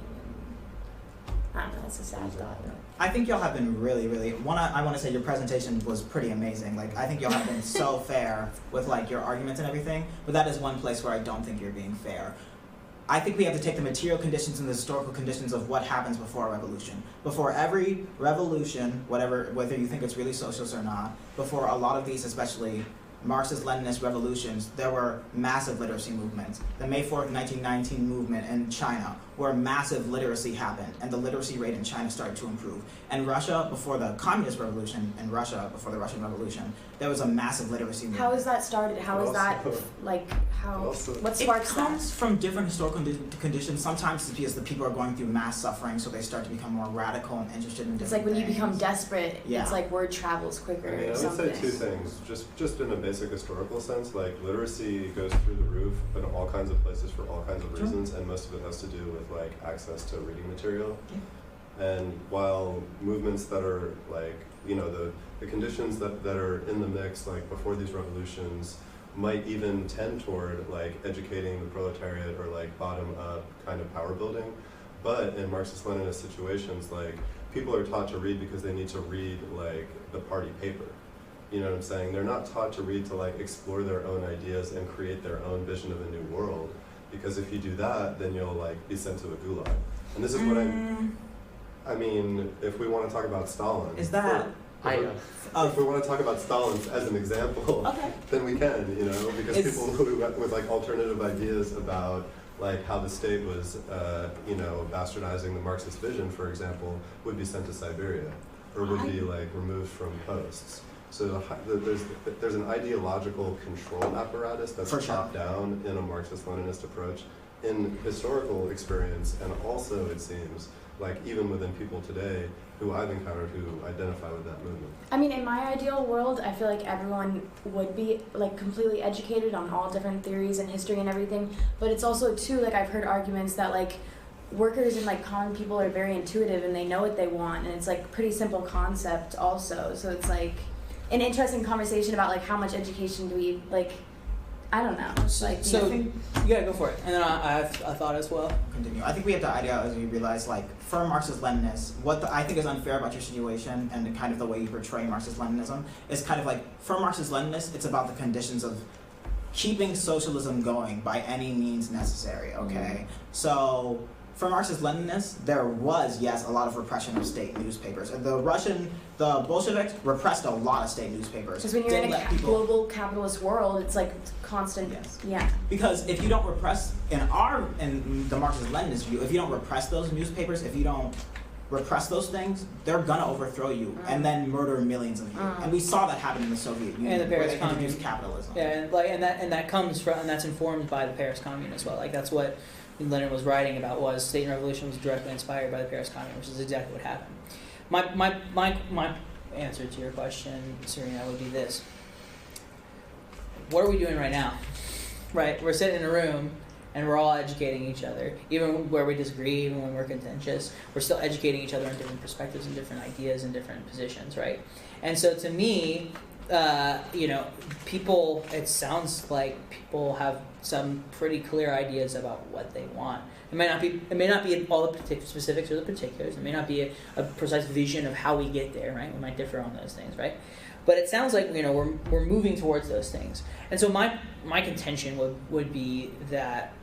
I don't know, it's a sad thought. I think y'all have been really, really. I want to say your presentation was pretty amazing. Like, I think y'all have been so fair with like your arguments and everything. But that is one place where I don't think you're being fair. I think we have to take the material conditions and the historical conditions of what happens before a revolution. Before every revolution, whether you think it's really socialist or not, before a lot of these, especially Marxist-Leninist revolutions, there were massive literacy movements. The May 4th, 1919 movement in China, where massive literacy happened, and the literacy rate in China started to improve. And Russia, before the Communist Revolution, and Russia, before the Russian Revolution, there was a massive literacy movement. How is that started? How is that, like, how, what sparks that? It comes from different historical conditions. Sometimes it's because the people are going through mass suffering, so they start to become more radical and interested in different It's like when you things. become desperate, Yeah. it's like word travels quicker I mean, I or would something. say two things. Just in a basic historical sense, like literacy goes through the roof in all kinds of places for all kinds of reasons, and most of it has to do with like access to reading material. And while movements that are like, you know, the conditions that are in the mix, like before these revolutions, might even tend toward like educating the proletariat or like bottom up kind of power building. But in Marxist-Leninist situations, like people are taught to read because they need to read like the party paper. You know what I'm saying? They're not taught to read to like explore their own ideas and create their own vision of a new world. Because if you do that, then you'll like be sent to a gulag. And this is what I mean, if we want to talk about Stalin. Is that... If we want to talk about Stalin as an example, then we can, you know, because people who with like alternative ideas about like how the state was, you know, bastardizing the Marxist vision, for example, would be sent to Siberia or would be like removed from posts. So there's an ideological control apparatus that's top down in a Marxist-Leninist approach in historical experience, and also it seems like even within people today who I've encountered who identify with that movement. I mean, in my ideal world, I feel like everyone would be like completely educated on all different theories and history and everything. But it's also too, like I've heard arguments that like workers and like common people are very intuitive and they know what they want, and it's like pretty simple concept also. So it's like an interesting conversation about like how much education do we like I don't know. Like, So, yeah, go for it. And then I have a thought as well. Continue. I think we have to ideology realize, like, for Marxist-Leninists, I think is unfair about your situation and kind of the way you portray Marxist-Leninism is kind of like, for Marxist-Leninists, it's about the conditions of keeping socialism going by any means necessary, okay? So, for Marxist-Leninists, there was, yes, a lot of repression of state newspapers. The Bolsheviks repressed a lot of state newspapers. Because when you're in a global capitalist world, it's like constant. Yes. Yeah. Because if you don't repress, in the Marxist-Leninist view, if you don't repress those newspapers, if you don't repress those things, they're gonna overthrow you and then murder millions of you. And we saw that happen in the Soviet Union, And the Paris where they Commune. introduced capitalism. Yeah, and that comes from, and that's informed by the Paris Commune as well. Like, that's what Lenin was writing about, was state and revolution was directly inspired by the Paris Commune, which is exactly what happened. My answer to your question, Serena, would be this. What are we doing right now? Right? We're sitting in a room and we're all educating each other. Even where we disagree, even when we're contentious, we're still educating each other on different perspectives and different ideas and different positions, right? And so to me, people, it sounds like people have some pretty clear ideas about what they want. It may not be all the specifics or the particulars. It may not be a precise vision of how we get there, right? We might differ on those things, right? But it sounds like, we're moving towards those things. And so my contention would be that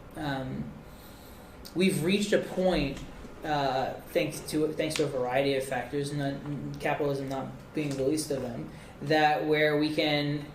we've reached a point, thanks to a variety of factors, and capitalism not being the least of them, that where we can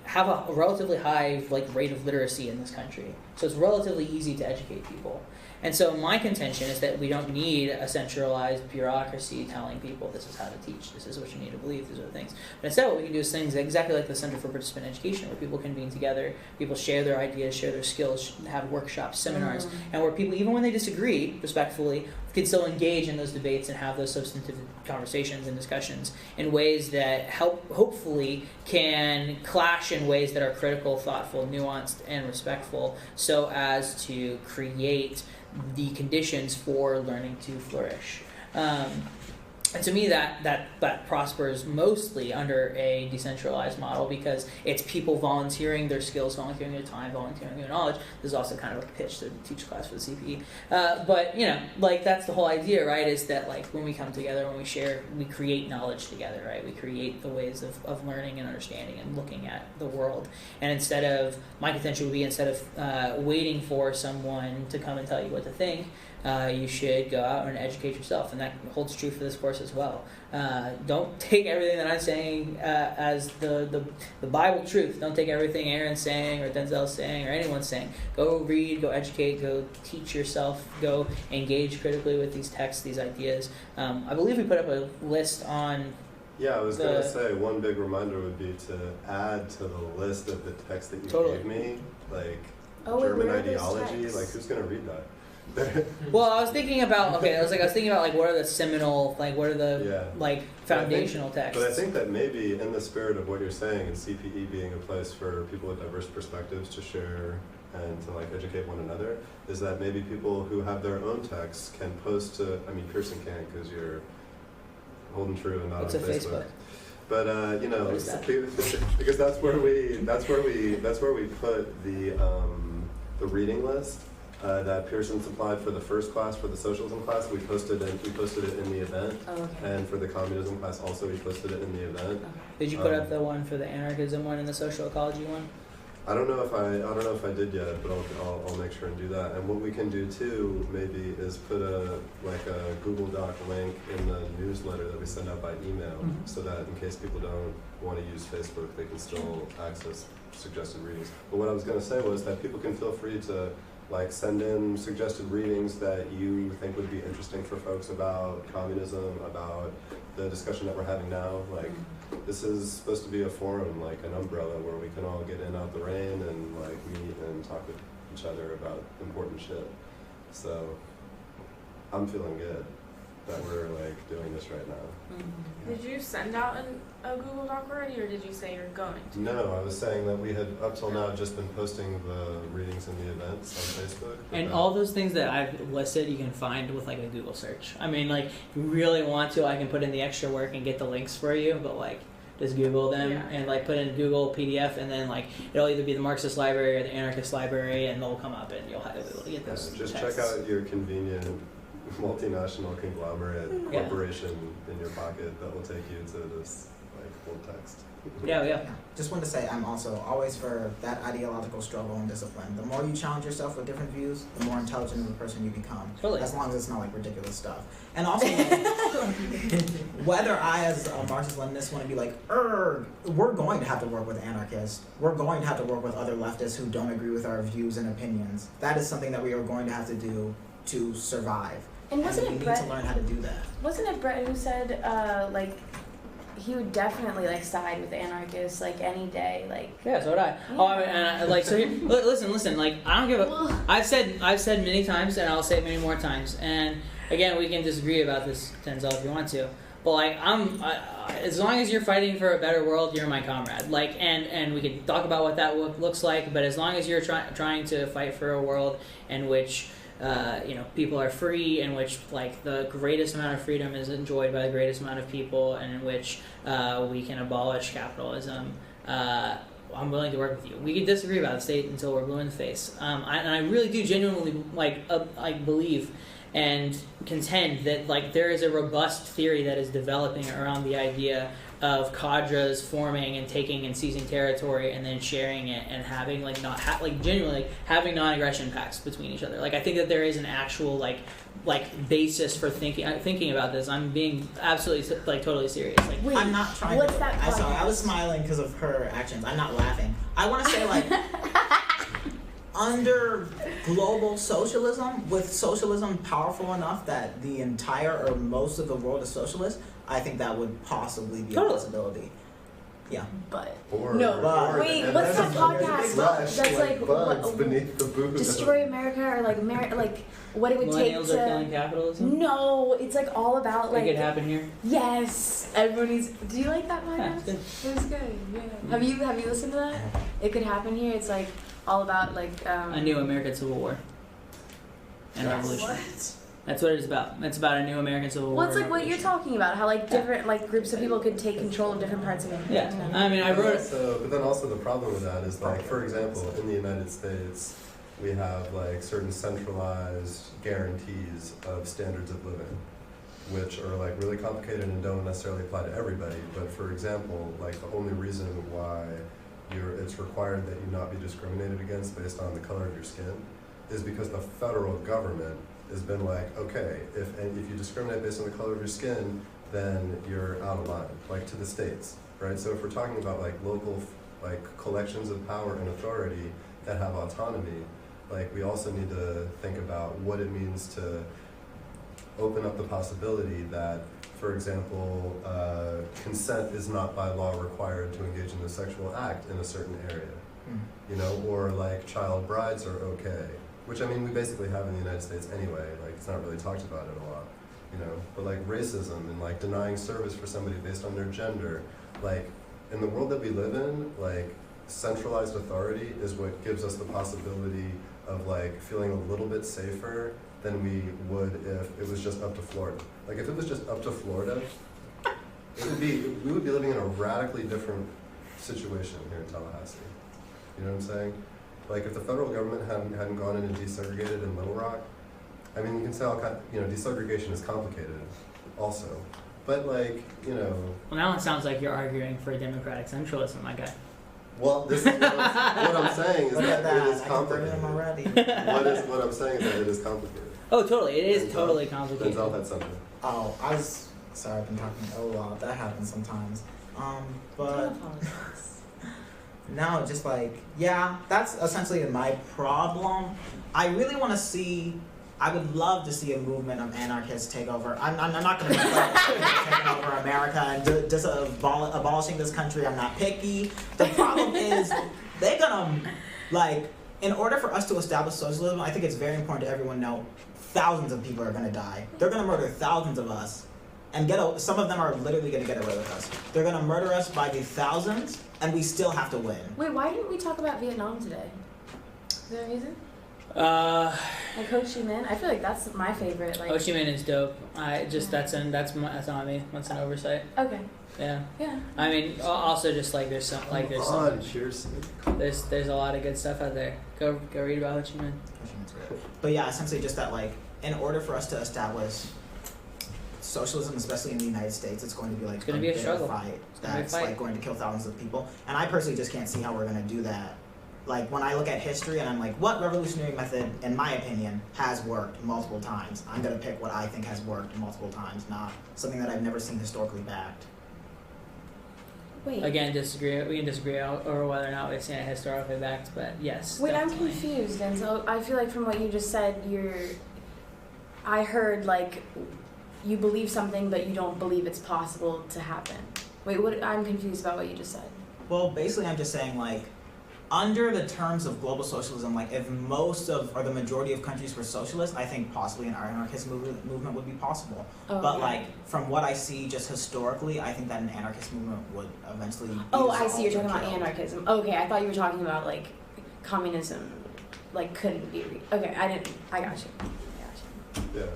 have a relatively high rate of literacy in this country. So it's relatively easy to educate people. And so my contention is that we don't need a centralized bureaucracy telling people this is how to teach, this is what you need to believe, these are the things. But instead what we can do is things exactly like the Center for Participant Education, where people convene together, people share their ideas, share their skills, have workshops, seminars, and where people, even when they disagree, respectfully, can still engage in those debates and have those substantive conversations and discussions in ways that hopefully can clash in ways that are critical, thoughtful, nuanced, and respectful, so as to create the conditions for learning to flourish. And to me, that prospers mostly under a decentralized model, because it's people volunteering their skills, volunteering their time, volunteering their knowledge. This is also kind of a pitch to teach class for the CPE. But that's the whole idea, right? Is that when we come together, when we share, we create knowledge together, right? We create the ways of learning and understanding and looking at the world. And my contention would be, instead of waiting for someone to come and tell you what to think, you should go out and educate yourself, and that holds true for this course as well. Don't take everything that I'm saying as the Bible truth. Don't take everything Aaron's saying or Denzel's saying or anyone's saying. Go read, go educate, go teach yourself, go engage critically with these texts, these ideas. I believe we put up a list on... Yeah, I was going to say, one big reminder would be to add to the list of the texts that you gave me, German ideology. Who's going to read that? Well, I was thinking about what are the seminal, what are the foundational texts. But I think that maybe in the spirit of what you're saying, and CPE being a place for people with diverse perspectives to share and to educate one another, is that maybe people who have their own texts can post to. I mean, Pearson can't because you're holding true and not on Facebook. But because that's where we put the reading list. That Pearson supplied for the first class, for the socialism class, we posted it in the event, and for the communism class also we posted it in the event. Did you put up the one for the anarchism one and the social ecology one? I don't know if I did yet, but I'll make sure and do that. And what we can do too, maybe, is put a Google Doc link in the newsletter that we send out by email, so that in case people don't want to use Facebook, they can still access suggested readings. But what I was going to say was that people can feel free to send in suggested readings that you think would be interesting for folks about communism, about the discussion that we're having now. This is supposed to be a forum, an umbrella where we can all get in out the rain and meet and talk with each other about important shit. So I'm feeling good that we're doing this right now. Did you send out a Google Doc already, or did you say you're going to? No, I was saying that we had up till now just been posting the readings and the events on Facebook. And all those things that I've listed you can find with a Google search. I mean, if you really want to, I can put in the extra work and get the links for you, but Just Google them Yeah. and like put in Google PDF, and then like it'll either be the Marxist library or the Anarchist library, and they'll come up, and you'll be able to get those. Just texts. check out your convenient multinational conglomerate Yeah. corporation in your pocket that will take you to this like full text. Yeah. Just wanted to say I'm also always for that ideological struggle and discipline. The more you challenge yourself with different views, the more intelligent of a person you become. Totally. As long as it's not like ridiculous stuff. And also, whether I as a Marxist-Leninist want to be like, we're going to have to work with anarchists. We're going to have to work with other leftists who don't agree with our views and opinions. That is something that we are going to have to do to survive. And wasn't we it need Brett? to learn how to do that. Wasn't it Brett who said like he would definitely like side with anarchists like any day, like Yeah, so would I. Oh, I mean, and like so. Here, listen. Like I don't give a. I've said many times, and I'll say it many more times. And again, we can disagree about this, Denzel, if you want to. But like as long as you're fighting for a better world, you're my comrade. Like, and we can talk about what that looks like. But as long as you're trying to fight for a world in which people are free, in which like the greatest amount of freedom is enjoyed by the greatest amount of people, and in which we can abolish capitalism, I'm willing to work with you. We can disagree about the state until we're blue in the face. And I really do genuinely believe and contend that like there is a robust theory that is developing around the idea of cadres forming and taking and seizing territory and then sharing it and having genuinely having non-aggression pacts between each other. Like I think that there is an actual like basis for thinking about this. I'm being absolutely totally serious. Like wait, I'm not trying what's to. that I'm sorry. I podcast? was smiling because of her actions. I'm not laughing. I want to say like. Under global socialism, with socialism powerful enough that the entire or most of the world is socialist, I think that would possibly be a possibility. Yeah. But Or, wait, what's that podcast that's like bugs beneath the boot. Destroy America or like what it would take millennials to are killing capitalism? No, it's like all about like it could happen here. Yes, everybody's. Do you like that podcast? Yeah, It was good. Yeah. Have you listened to that? It could happen here. It's like all about like a new American Civil War and revolution. What? That's what it's about. It's about a new American Civil War. Well, it's like what you're talking about. How like different like groups of people could take control of different parts of it. Yeah. You know? I mean, I wrote it. But then also the problem with that is like, for example, in the United States, we have like certain centralized guarantees of standards of living, which are like really complicated and don't necessarily apply to everybody. But for example, like the only reason why it's required that you not be discriminated against based on the color of your skin is because the federal government has been like, okay, if you discriminate based on the color of your skin, then you're out of line, like to the states, right? So if we're talking about like local like collections of power and authority that have autonomy, like we also need to think about what it means to open up the possibility that, for example, consent is not by law required to engage in the sexual act in a certain area, you know, or like child brides are okay, which I mean we basically have in the United States anyway. Like it's not really talked about it a lot, you know. But like racism and like denying service for somebody based on their gender, like in the world that we live in, like centralized authority is what gives us the possibility of like feeling a little bit safer than we would if it was just up to Florida. Like if it was just up to Florida, we would be living in a radically different situation here in Tallahassee. You know what I'm saying? Like if the federal government hadn't gone in and desegregated in Little Rock, I mean you can say all kind, you know, desegregation is complicated also. But like, you know. Well, now it sounds like you're arguing for democratic centralism, my guy. Well, this is what I'm saying is that it is complicated. What I'm saying is that it is complicated. Oh, totally. It is totally complicated. Denzel had something. Oh, I was sorry. I've been talking a lot. That happens sometimes. But no, just like that's essentially my problem. I really want to see. I would love to see a movement of anarchists take over. I'm not going to take over America and abolishing this country. I'm not picky. The problem is they're going to, like, in order for us to establish socialism, I think it's very important to everyone know thousands of people are going to die. They're going to murder thousands of us. And some of them are literally going to get away with us. They're going to murder us by the thousands, and we still have to win. Wait, why didn't we talk about Vietnam today? Is there a reason? Like Ho Chi Minh, I feel like that's my favorite. Like Ho Chi Minh is dope. That's on me. That's an oversight. Okay. Yeah. Yeah. I mean, also just like there's a lot of good stuff out there. Go read about Ho Chi Minh. But yeah, essentially just that, like, in order for us to establish socialism, especially in the United States, it's going to be like a bit of a fight that's like going to kill thousands of people. And I personally just can't see how we're going to do that. Like, when I look at history and I'm like, what revolutionary method, in my opinion, has worked multiple times? I'm going to pick what I think has worked multiple times, not something that I've never seen historically backed. Wait. Again, we can disagree over whether or not we've seen it historically backed, but yes. Wait, definitely. I'm confused, and so I feel like from what you just said, I heard like you believe something, but you don't believe it's possible to happen. Wait, what? I'm confused about what you just said. Well, basically, I'm just saying, like, under the terms of global socialism, like, if most of, or the majority of countries were socialist, I think possibly an anarchist movement would be possible. Oh, but, okay. like, from what I see just historically, I think that an anarchist movement would eventually be Oh, I see. You're dissolved talking or about killed. anarchism. Okay, I thought you were talking about, like, communism, like, couldn't be okay, I got you. Yeah.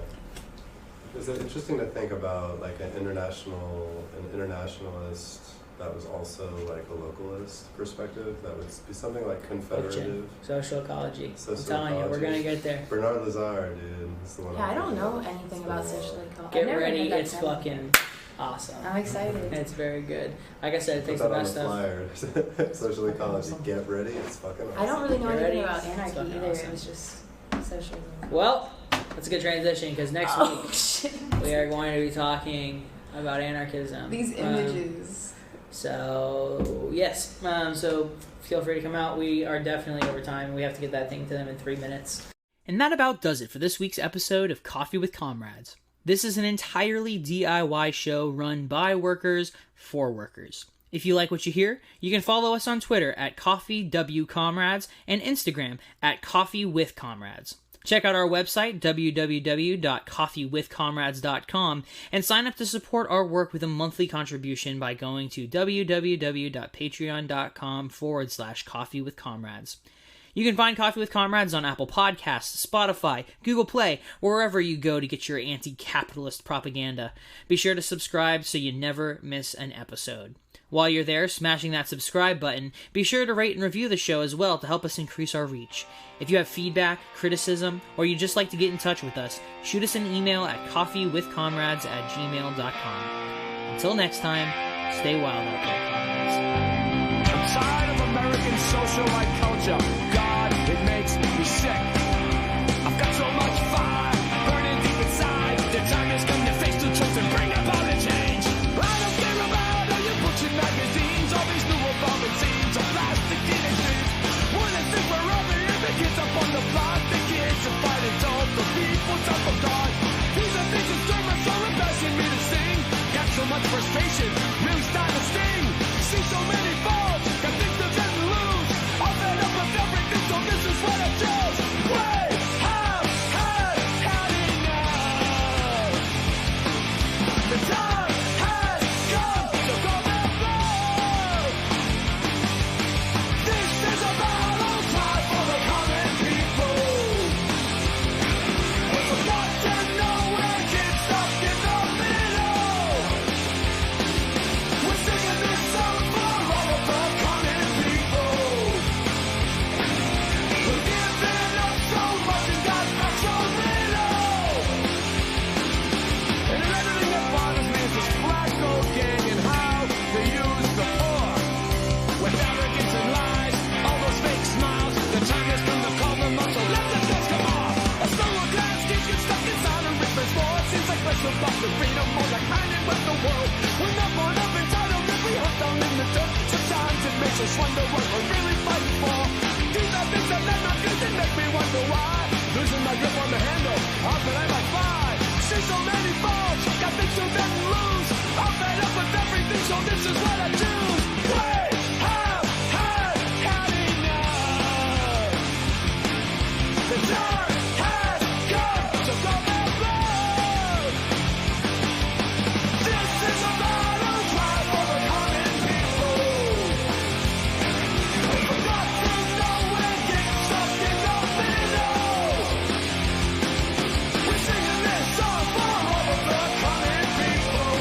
It's interesting to think about, like, an internationalist that was also like a localist perspective. That would be something like confederative. Social ecology. I'm telling you, we're going to get there. Bernard Lazare, dude. Is the one. Yeah, I don't know anything about social ecology. Get ready, it's fucking awesome. I'm excited. It's very good. Like I said, it takes Put the that best on stuff. the flyer. Social ecology. Get ready, it's fucking awesome. I don't really know Get anything ready, about it's anarchy fucking either. awesome. It was just socialism. Well, that's a good transition because next week shit. we are going to be talking about anarchism. These images. So, yes. So, feel free to come out. We are definitely over time. We have to get that thing to them in 3 minutes. And that about does it for this week's episode of Coffee with Comrades. This is an entirely DIY show run by workers for workers. If you like what you hear, you can follow us on Twitter at CoffeeWComrades and Instagram at CoffeeWithComrades. Check out our website, www.coffeewithcomrades.com, and sign up to support our work with a monthly contribution by going to www.patreon.com/coffeewithcomrades. You can find Coffee with Comrades on Apple Podcasts, Spotify, Google Play, wherever you go to get your anti-capitalist propaganda. Be sure to subscribe so you never miss an episode. While you're there, smashing that subscribe button, be sure to rate and review the show as well to help us increase our reach. If you have feedback, criticism, or you'd just like to get in touch with us, shoot us an email at coffeewithcomrades@gmail.com. Until next time, stay wild out there, comrades. I'm tired of American socialite culture. God, it makes me sick. I've got so much fire burning deep inside. The time has come to face the truth and bring about a change. I don't care about all your books and magazines, all these new revolving scenes of plastic teenage dreams. One is thing forever, if the kids up on the block, the kids are fighting told the people's up of God. These are things that serve us so embarrassing me to sing. Got so much frustration, really starting to sting. See so many falls, got things to then lose. I'm fed up with everything, so this is what I chose. We have had enough. The time has come to go back low. This is a battle cry for the common people. We've forgotten nowhere, kids stuck in the middle. We're singing this song for all of the common people. We're giving up so much and got back so little. And everything that bothers me is this black gold gang and how they use the poor. With arrogance and lies, all those fake smiles. The time has come to call them up, so let the dust come off. A solo class kids get stuck inside a rich man's war. It seems like we're so far from freedom, more like hiding with the world. We're not born up entitled if we hunt down in the dirt. Sometimes it makes us wonder what we're really fighting for. These are things that let not good that make me wonder why. Losing my grip on the handle, how can I might fly? See so many falls, got things to then lose. I'm fed up with everything, so this is what I choose. We have had enough. The time has come to go back low. This is a battle cry for the common people. We've forgotten nowhere, get stuck in the middle. We're singing this song for all of the common people.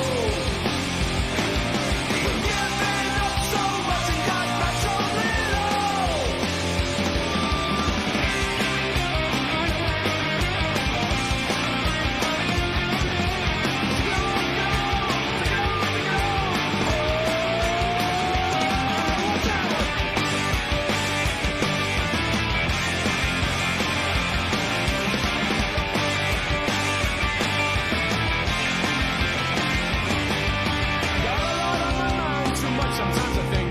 Sometimes I think